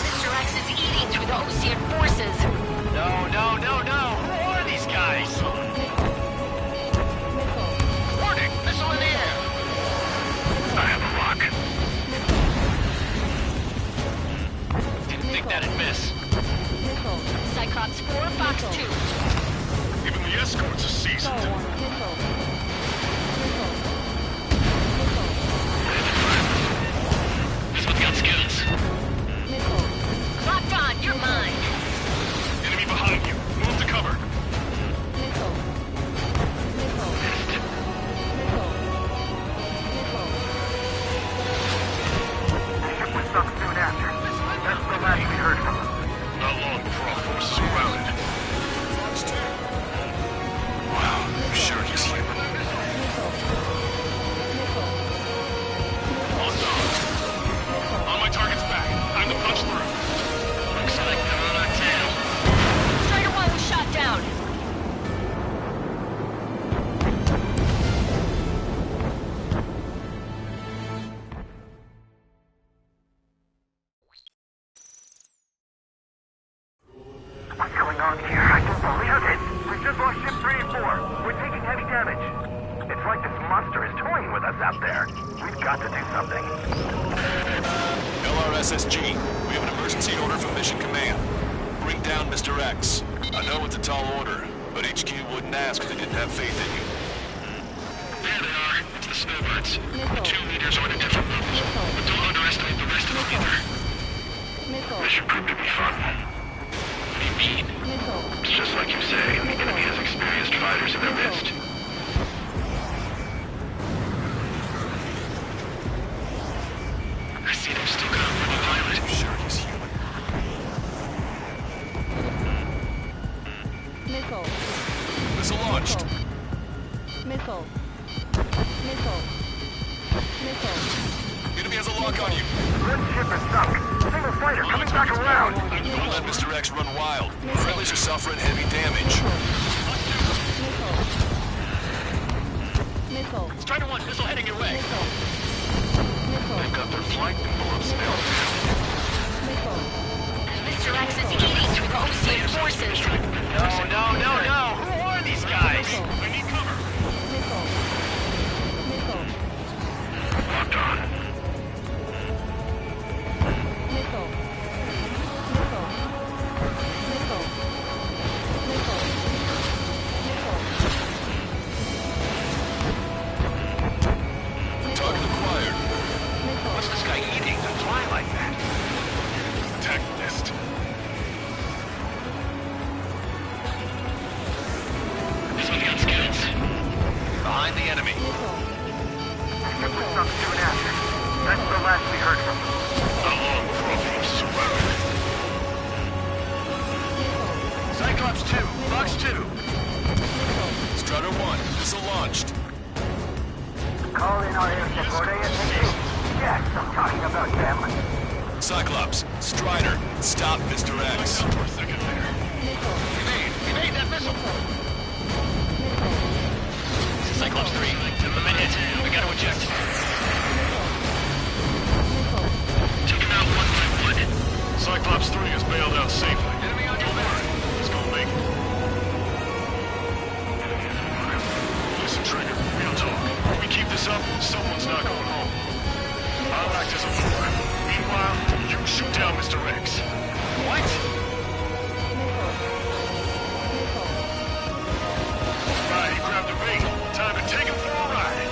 [SPEAKER 9] Mr. X is eating through the Ocean forces.
[SPEAKER 3] No. Who are these guys?
[SPEAKER 8] Missile.
[SPEAKER 3] Warning. Missile in the air.
[SPEAKER 7] I have a lock.
[SPEAKER 3] Didn't think that'd miss.
[SPEAKER 8] Missile.
[SPEAKER 9] Cyclops 4, Fox 2.
[SPEAKER 7] Even the escorts are
[SPEAKER 8] Stall
[SPEAKER 7] seasoned.
[SPEAKER 8] warning. Missile. Missile. Missile.
[SPEAKER 7] This one's got skills.
[SPEAKER 8] Missile.
[SPEAKER 9] Locked on, you're mine.
[SPEAKER 7] Enemy behind you. Move to cover.
[SPEAKER 8] Missile. Missile. Missile. Missile.
[SPEAKER 2] The ship was sunk soon after. That's the last we heard from them.
[SPEAKER 7] Not long before our forces were routed.
[SPEAKER 4] Fox 2.
[SPEAKER 7] Wow, I'm sure he's human.
[SPEAKER 8] Missile. Missile.
[SPEAKER 7] On dogs. On my target's back. Time to punch through. Looks like they're on our tail.
[SPEAKER 9] Strider 1 was shot down.
[SPEAKER 2] What's going on here? I don't believe it. We've just lost ship 3 and 4. We're taking heavy damage. It's like this monster is toying with us out there. We've got to do something.
[SPEAKER 4] LRSSG, we have an emergency order from Mission Command. Bring down Mr. X. I know it's a tall order, But HQ wouldn't ask if they didn't have faith in you.
[SPEAKER 7] There they are. It's the snowbirds. The 2 leaders are at a different level. But don't underestimate the rest of them either.
[SPEAKER 8] Missile.
[SPEAKER 2] This should prove to be fun. What do you mean?
[SPEAKER 8] Missile.
[SPEAKER 2] It's just like you say, the enemy has experienced fighters in their midst.
[SPEAKER 7] I see they've still got a rebel pilot.
[SPEAKER 4] I'm sure he's human.
[SPEAKER 8] Missile.
[SPEAKER 4] Missile launched.
[SPEAKER 8] Missile. Missile. Missile.
[SPEAKER 4] Enemy has a lock on you.
[SPEAKER 2] Good ship is sunk. Single fighter coming back around.
[SPEAKER 4] Don't let Mr. X run wild. Friendlies are suffering heavy damage.
[SPEAKER 8] Missile. Missile.
[SPEAKER 3] Strider 1, missile heading your way.
[SPEAKER 8] Missile. Missile.
[SPEAKER 7] They've got their flight envelopes nailed down.
[SPEAKER 8] Missile.
[SPEAKER 9] Mr. X is eating through the Ocean forces.
[SPEAKER 3] No. Who are these guys?
[SPEAKER 7] I need cover.
[SPEAKER 8] Missile. Missile.
[SPEAKER 2] Locked on.
[SPEAKER 8] Missile. Missile. Missile. Missile. Missile.
[SPEAKER 4] Target acquired.
[SPEAKER 8] Missile.
[SPEAKER 3] What's this guy eating to fly like that?
[SPEAKER 7] Attack list.
[SPEAKER 3] This one's got skills. Behind the enemy.
[SPEAKER 2] Ship was sunk soon after. That's the last we heard from them.
[SPEAKER 7] How long before I'll be surrounded?
[SPEAKER 3] Cyclops 2, Fox 2.
[SPEAKER 4] Strider 1, missile launched.
[SPEAKER 2] Call in our air support ASAP. Yes, I'm talking about them.
[SPEAKER 4] Cyclops, Strider, stop Mr. X.
[SPEAKER 7] For a second there.
[SPEAKER 3] Evade that missile. This is Cyclops 3. The men hit. We gotta eject.
[SPEAKER 7] Take them out one by one. Cyclops 3 is bailed out safely.
[SPEAKER 3] Enemy on your left.
[SPEAKER 7] He's gonna make it. Listen, Trigger, real talk. If we keep this up, someone's not going home. I'll act as a lure. Meanwhile, you shoot down Mr. X.
[SPEAKER 3] What?
[SPEAKER 7] Right, he grabbed a bait. Time to take him for a ride.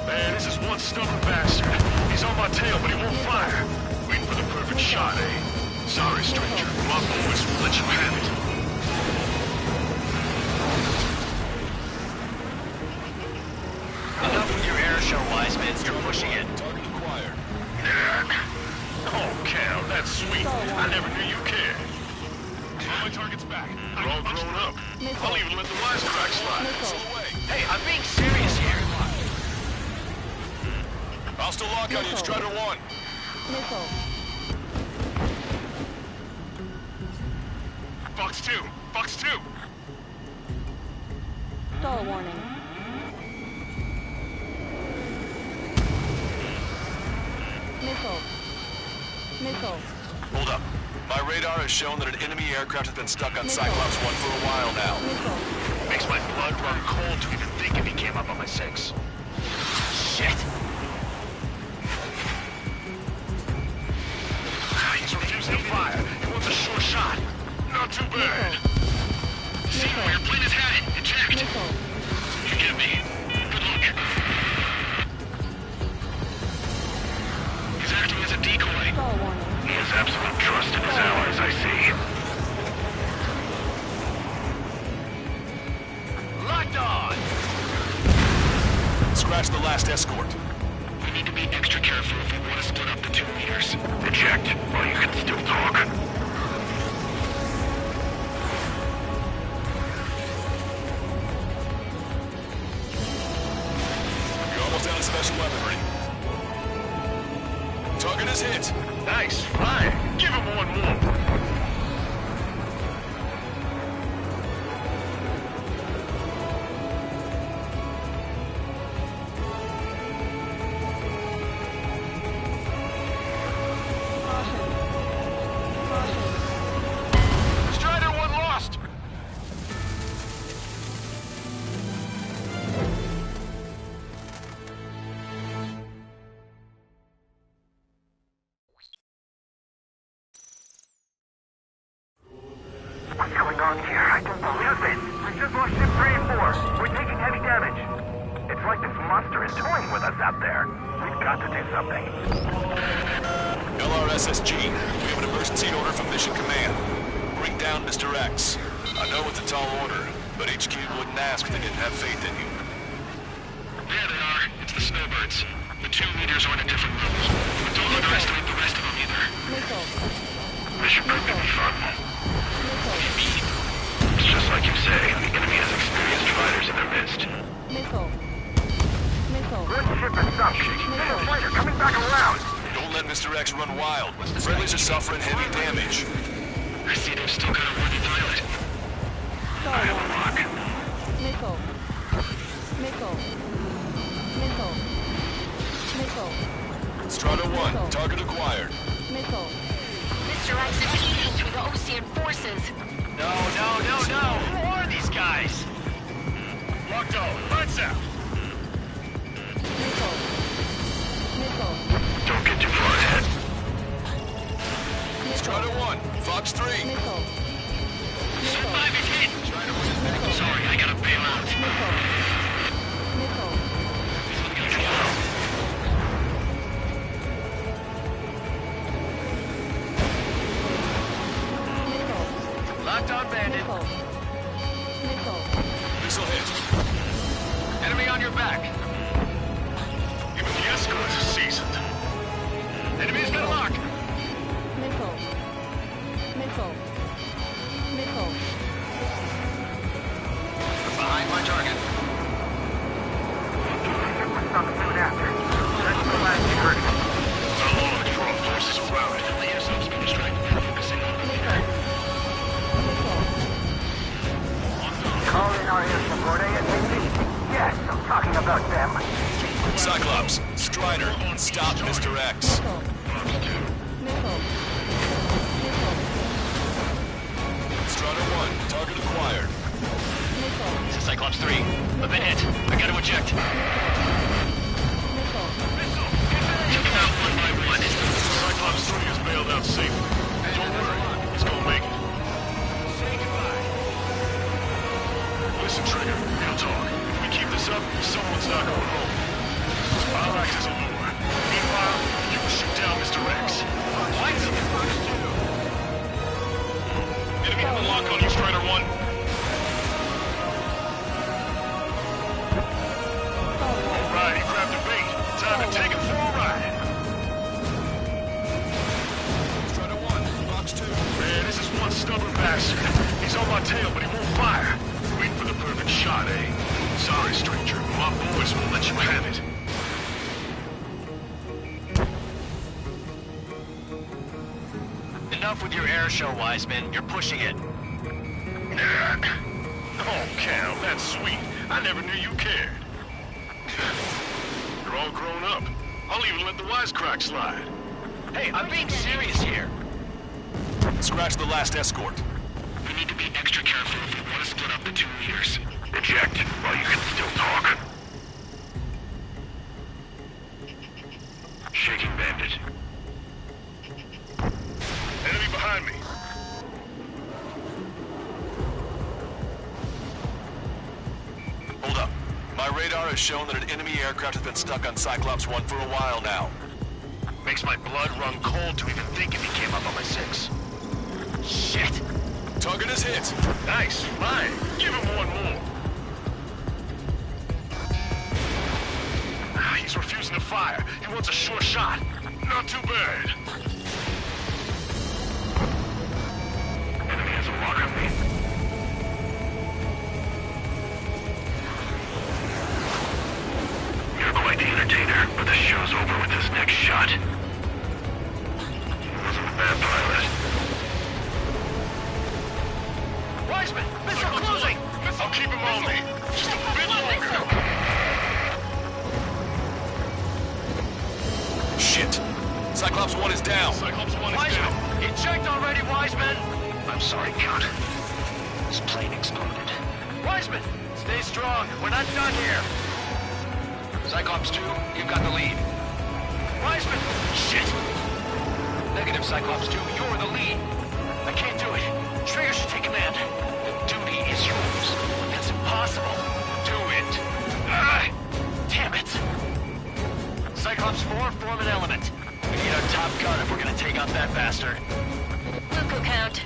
[SPEAKER 7] Man, this is one stubborn bastard. He's on my tail, but he won't fire. Waiting for the perfect shot, eh? Sorry, stranger. My boys will let you have it.
[SPEAKER 3] Enough with your air show, Wiseman. You're pushing it.
[SPEAKER 4] Target acquired.
[SPEAKER 7] Oh, Cal, that's sweet. I never knew you cared. All my targets back. They're all grown up. I'll even let the wisecrack slide.
[SPEAKER 4] Missile away.
[SPEAKER 3] Hey, I'm being serious here.
[SPEAKER 4] I'll still lock on you, Strider 1.
[SPEAKER 8] Missile.
[SPEAKER 7] Fox 2! Fox 2!
[SPEAKER 8] Stall warning. Missile. Missile.
[SPEAKER 4] Hold up. My radar has shown that an enemy aircraft has been stuck on Cyclops 1 for a while now.
[SPEAKER 8] Missile.
[SPEAKER 3] Makes my blood run cold to even think if he came up on my 6. Shit.
[SPEAKER 7] He's refusing to fire. He wants a sure shot. Not too bad.
[SPEAKER 3] See where your plane is headed. Eject.
[SPEAKER 8] Missile.
[SPEAKER 3] You get me. Good luck.
[SPEAKER 7] He's acting as a decoy.
[SPEAKER 8] Stall warning.
[SPEAKER 2] He has absolute trust in his allies, I see.
[SPEAKER 3] Locked on.
[SPEAKER 4] Scratch the last escort.
[SPEAKER 7] We need to be extra careful if we want to split up the 2 leaders.
[SPEAKER 2] Eject, while you can still talk.
[SPEAKER 4] You're almost out of special weaponry. Target is hit.
[SPEAKER 7] Nice. Fine. Give him one more.
[SPEAKER 2] monster is toying with us out there. We've got to do something.
[SPEAKER 4] LRSSG, we have an emergency order from Mission Command. Bring down Mr. X. I know it's a tall order, but HQ wouldn't ask if they didn't have faith in you.
[SPEAKER 7] There they are. It's the snowbirds. The 2 leaders are in a different room. But don't underestimate the rest of them either.
[SPEAKER 8] Missile.
[SPEAKER 2] Mission proved to be fun.
[SPEAKER 7] What do you mean?
[SPEAKER 2] It's just like you say, the enemy has experienced fighters in their midst.
[SPEAKER 8] Missile. Missile.
[SPEAKER 2] Good ship is sunk. Enemy fighter coming back around.
[SPEAKER 4] Don't let Mr. X run wild. Friendlies are suffering heavy damage.
[SPEAKER 7] I see they've still got a worthy pilot.
[SPEAKER 8] Star Wars. Missile. Missile. Missile. Missile.
[SPEAKER 4] Strata 1, target acquired.
[SPEAKER 8] Missile.
[SPEAKER 9] Mr. X is leading through the Ocean forces.
[SPEAKER 3] No! Who are these guys?
[SPEAKER 7] Locked on. Lights out.
[SPEAKER 8] Missile. Missile.
[SPEAKER 2] Don't get too far ahead.
[SPEAKER 4] Strata 1, Fox 3.
[SPEAKER 8] Missile. Missile.
[SPEAKER 3] 5 is hit! Sorry, I gotta bail out.
[SPEAKER 8] Missile. Missile.
[SPEAKER 3] Locked on bandit.
[SPEAKER 8] Missile. Missile.
[SPEAKER 4] Missile hit.
[SPEAKER 3] Enemy on your back.
[SPEAKER 7] Even the escorts are seasoned.
[SPEAKER 3] Enemy's got lock.
[SPEAKER 8] Missile. Missile. Missile.
[SPEAKER 3] Behind my target.
[SPEAKER 2] Ship was sunk soon after. That's the last you heard of it.
[SPEAKER 7] Our Lord, for our forces around it. The airsoft's been distracted. Focusing on the
[SPEAKER 8] Missile. Missile.
[SPEAKER 2] Call in our air support ASAP. Yes, I'm talking about them.
[SPEAKER 4] Cyclops, Strider, stop Mr. X.
[SPEAKER 8] Missile. Missile. Missile.
[SPEAKER 4] Strata 1, target acquired.
[SPEAKER 8] Missile.
[SPEAKER 3] This is Cyclops 3. I've been hit. I gotta eject.
[SPEAKER 8] Missile.
[SPEAKER 7] Took them out one by one. Cyclops 3 is bailed out safe. Don't worry. He's gonna make it.
[SPEAKER 3] Say goodbye.
[SPEAKER 7] Listen, Trigger. Real talk. If we keep this up, someone's not going home. I'll act as a lure. Meanwhile, you can shoot down Mr. X.
[SPEAKER 3] What?
[SPEAKER 7] Enemy on the lock on you, Strider 1. Alright, he grabbed a bait. Time to take him for a ride.
[SPEAKER 4] Strata 1, Fox 2.
[SPEAKER 7] Man, this is one stubborn bastard. He's on my tail, but he won't fire. Waiting for the perfect shot, eh? Sorry, stranger. My boys won't let you have it.
[SPEAKER 3] Enough with your air show, Wiseman. You're pushing it.
[SPEAKER 7] Oh, Cal, that's sweet. I never knew you cared. You're all grown up. I'll even let the wisecrack slide.
[SPEAKER 3] Hey, I'm being serious here.
[SPEAKER 4] Scratch the last escort.
[SPEAKER 7] We need to be extra careful if we want to split up the 2 leaders.
[SPEAKER 2] Eject while you can still talk. Shaking bandit.
[SPEAKER 7] Enemy behind me.
[SPEAKER 4] Hold up. My radar has shown that an enemy aircraft has been stuck on Cyclops 1 for a while now.
[SPEAKER 7] Makes my blood run cold to even think if he came up on my 6.
[SPEAKER 3] Shit.
[SPEAKER 4] Target is hit.
[SPEAKER 7] Nice, fine. Give him one more. He's refusing to fire. He wants a sure shot. Not too bad.
[SPEAKER 2] Enemy has a lock on me. You're quite the entertainer, but the show's over with this next shot. Wasn't a bad pilot.
[SPEAKER 3] Wiseman, missile closing.
[SPEAKER 7] I'll keep him on me. Just a bit longer.
[SPEAKER 4] Shit. Cyclops 1 is down.
[SPEAKER 7] Cyclops 1 is
[SPEAKER 3] Wiseman,
[SPEAKER 7] down.
[SPEAKER 3] eject already, Wiseman.
[SPEAKER 2] I'm sorry, Count. This plane exploded.
[SPEAKER 3] Wiseman, stay strong. We're not done here. Cyclops 2, you've got the lead. Wiseman, shit. Negative, Cyclops 2, you're the lead. I can't do it. Trigger should take command. The duty is yours. That's impossible. Do it. Damn it. Cops 4, form an element. We need our top gun if we're gonna take out that bastard.
[SPEAKER 9] Local count.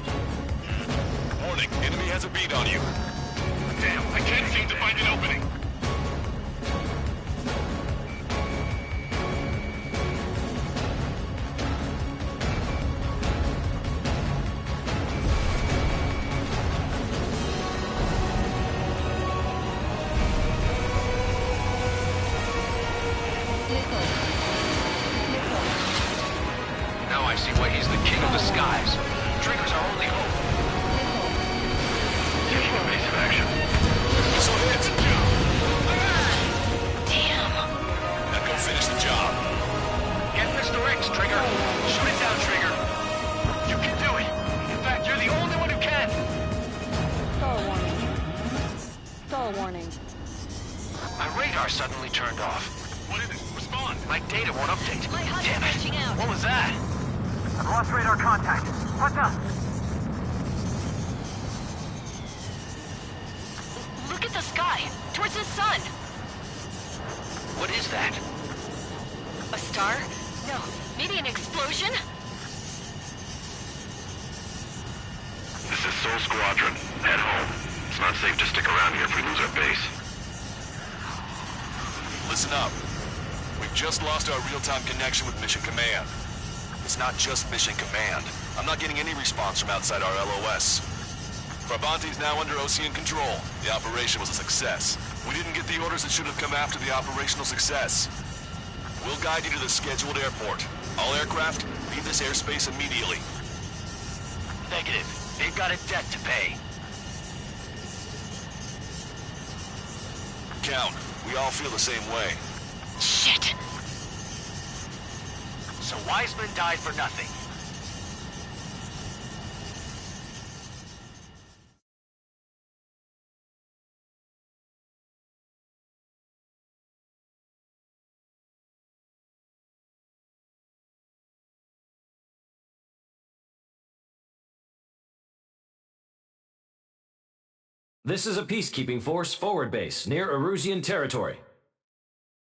[SPEAKER 4] Warning, enemy has a beat on you.
[SPEAKER 7] Damn, I can't seem to find an opening.
[SPEAKER 3] Now I see why he's the king of the skies. Trigger's our only hope. Taking evasive action.
[SPEAKER 4] Missile hit!
[SPEAKER 9] Damn.
[SPEAKER 4] Now go finish the job.
[SPEAKER 3] Get Mr. X, Trigger. Shoot it down, Trigger. You can do it. In fact, you're the only one who can.
[SPEAKER 8] Stall warning. Stall warning.
[SPEAKER 3] My radar suddenly turned off.
[SPEAKER 7] What is it? Respond.
[SPEAKER 3] My data won't update.
[SPEAKER 9] My HUD
[SPEAKER 3] Damn
[SPEAKER 9] is
[SPEAKER 3] it.
[SPEAKER 9] reaching out.
[SPEAKER 3] What was that?
[SPEAKER 2] I've lost radar contact. What's up?
[SPEAKER 9] Look at the sky. Towards the sun.
[SPEAKER 3] What is that?
[SPEAKER 9] A star? No. Maybe an explosion?
[SPEAKER 7] This is Soul Squadron. Head home. It's not safe to stick around here if we lose our base.
[SPEAKER 4] Listen up. We've just lost our real-time connection with Mission Command. It's not just Mission Command. I'm not getting any response from outside our LOS. Brabante's now under Ocean control. The operation was a success. We didn't get the orders that should have come after the operational success. We'll guide you to the scheduled airport. All aircraft, leave this airspace immediately.
[SPEAKER 3] Negative. They've got a debt to pay.
[SPEAKER 4] Count, we all feel the same way.
[SPEAKER 9] Shit.
[SPEAKER 3] So Wiseman died for nothing.
[SPEAKER 10] This is a peacekeeping force forward base near Erusian territory.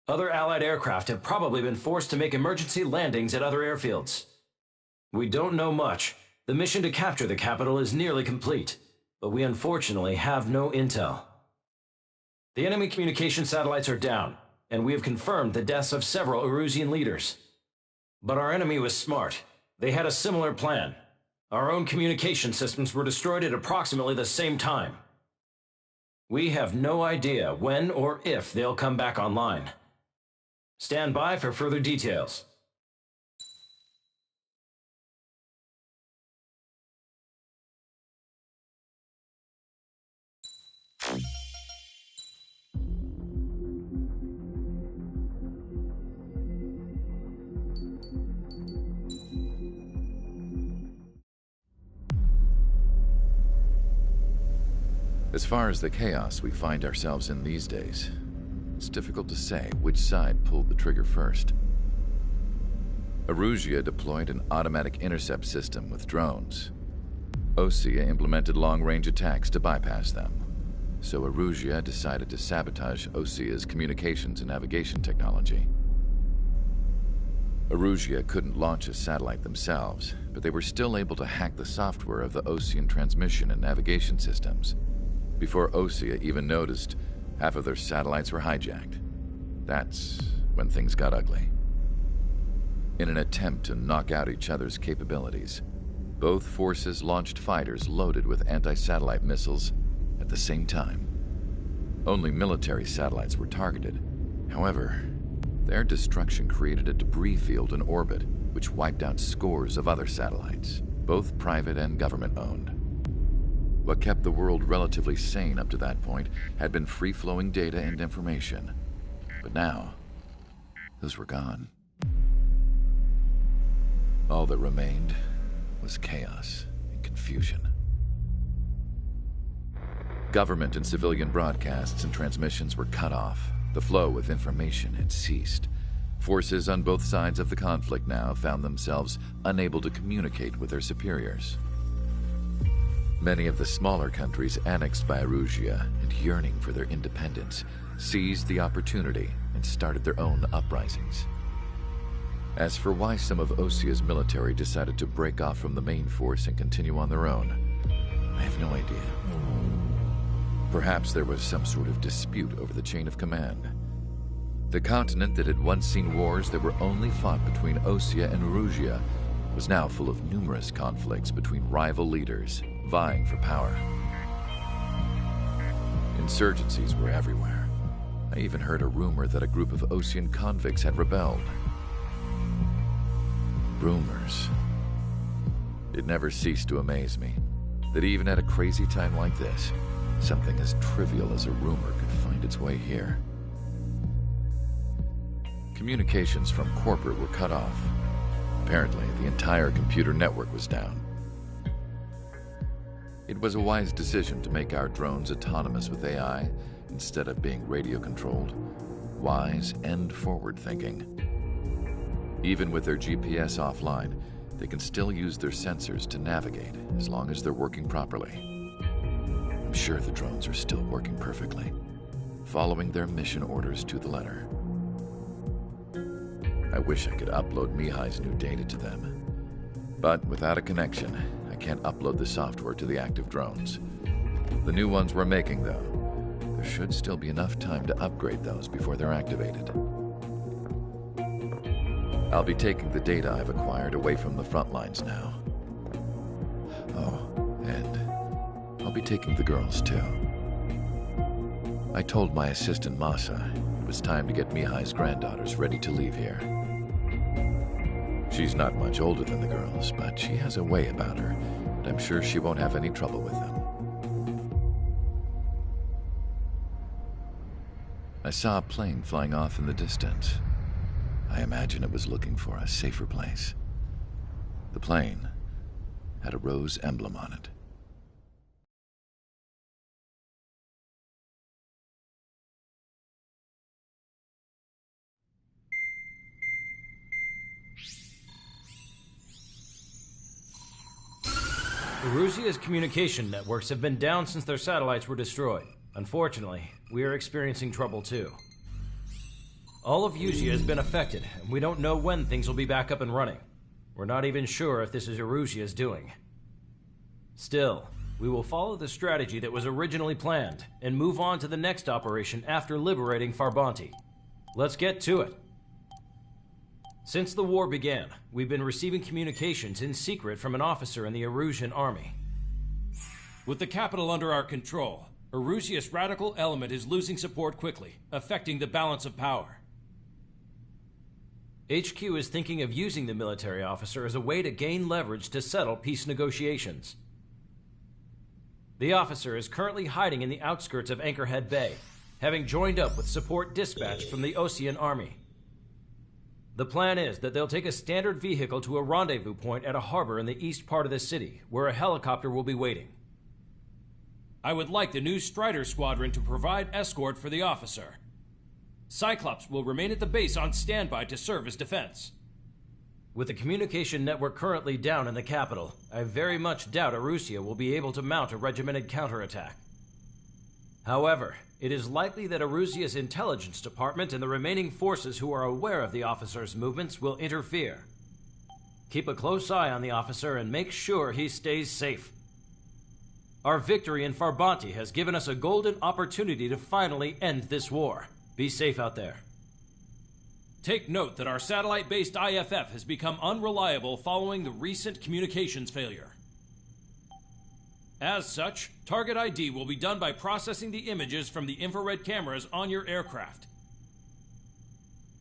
[SPEAKER 10] Other Allied aircraft have probably been forced to make emergency landings at other airfields. We don't know much. The mission to capture the capital is nearly complete, but we unfortunately have no intel. The enemy communication satellites are down, and we have confirmed the deaths of several Erusian leaders. But our enemy was smart. They had a similar plan. Our own communication systems were destroyed at approximately the same time. We have no idea when or if they'll come back online. Stand by for further details.
[SPEAKER 6] As far as the chaos we find ourselves in these days, it's difficult to say which side pulled the trigger first. Erusia deployed an automatic intercept system with drones. Osea implemented long-range attacks to bypass them. So Erusia decided to sabotage Osea's communications and navigation technology. Erusia couldn't launch a satellite themselves, but they were still able to hack the software of the Osean transmission and navigation systems. Before Osea even noticed, half of their satellites were hijacked. That's when things got ugly. In an attempt to knock out each other's capabilities, both forces launched fighters loaded with anti-satellite missiles at the same time. Only military satellites were targeted. However, their destruction created a debris field in orbit, which wiped out scores of other satellites, both private and government-owned. What kept the world relatively sane up to that point had been free-flowing data and information. But now, those were gone. All that remained was chaos and confusion. Government and civilian broadcasts and transmissions were cut off. The flow of information had ceased. Forces on both sides of the conflict now found themselves unable to communicate with their superiors. Many of the smaller countries annexed by Erusia and yearning for their independence seized the opportunity and started their own uprisings. As for why some of Osia's military decided to break off from the main force and continue on their own, I have no idea. Perhaps there was some sort of dispute over the chain of command. The continent that had once seen wars that were only fought between Osia and Erusia was now full of numerous conflicts between rival leaders vying for power. Insurgencies were everywhere. I even heard a rumor that a group of Osian convicts had rebelled. Rumors. It never ceased to amaze me that even at a crazy time like this, something as trivial as a rumor could find its way here. Communications from corporate were cut off. Apparently, the entire computer network was down. It was a wise decision to make our drones autonomous with AI instead of being radio-controlled. Wise and forward-thinking. Even with their GPS offline, they can still use their sensors to navigate as long as they're working properly. I'm sure the drones are still working perfectly, following their mission orders to the letter. I wish I could upload Mihai's new data to them. But without a connection, I can't upload the software to the active drones. The new ones we're making, though, there should still be enough time to upgrade those before they're activated. I'll be taking the data I've acquired away from the front lines now. Oh, and I'll be taking the girls, too. I told my assistant Masa it was time to get Mihai's granddaughters ready to leave here. She's not much older than the girls, but she has a way about her, and I'm sure she won't have any trouble with them. I saw a plane flying off in the distance. I imagine it was looking for a safer place. The plane had a rose emblem on it.
[SPEAKER 10] Erusia's communication networks have been down since their satellites were destroyed. Unfortunately, we are experiencing trouble too. All of Erusia has been affected, and we don't know when things will be back up and running. We're not even sure if this is Erusia's doing. Still, we will follow the strategy that was originally planned, and move on to the next operation after liberating Farbanti. Let's get to it. Since the war began, we've been receiving communications in secret from an officer in the Erusian army.
[SPEAKER 11] With the capital under our control, Erusia's radical element is losing support quickly, affecting the balance of power.
[SPEAKER 10] HQ is thinking of using the military officer as a way to gain leverage to settle peace negotiations. The officer is currently hiding in the outskirts of Anchorhead Bay, having joined up with support dispatched from the Osian army. The plan is that they'll take a standard vehicle to a rendezvous point at a harbor in the east part of the city, where a helicopter will be waiting.
[SPEAKER 11] I would like the new Strider Squadron to provide escort for the officer. Cyclops will remain at the base on standby to serve as defense.
[SPEAKER 10] With the communication network currently down in the capital, I very much doubt Erusia will be able to mount a regimented counterattack. However, it is likely that Erusia's intelligence department and the remaining forces who are aware of the officer's movements will interfere. Keep a close eye on the officer and make sure he stays safe. Our victory in Farbanti has given us a golden opportunity to finally end this war. Be safe out there.
[SPEAKER 11] Take note that our satellite-based IFF has become unreliable following the recent communications failure. As such, target ID will be done by processing the images from the infrared cameras on your aircraft.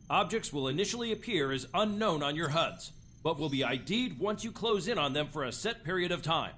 [SPEAKER 11] Objects will initially appear as unknown on your HUDs, but will be ID'd once you close in on them for a set period of time.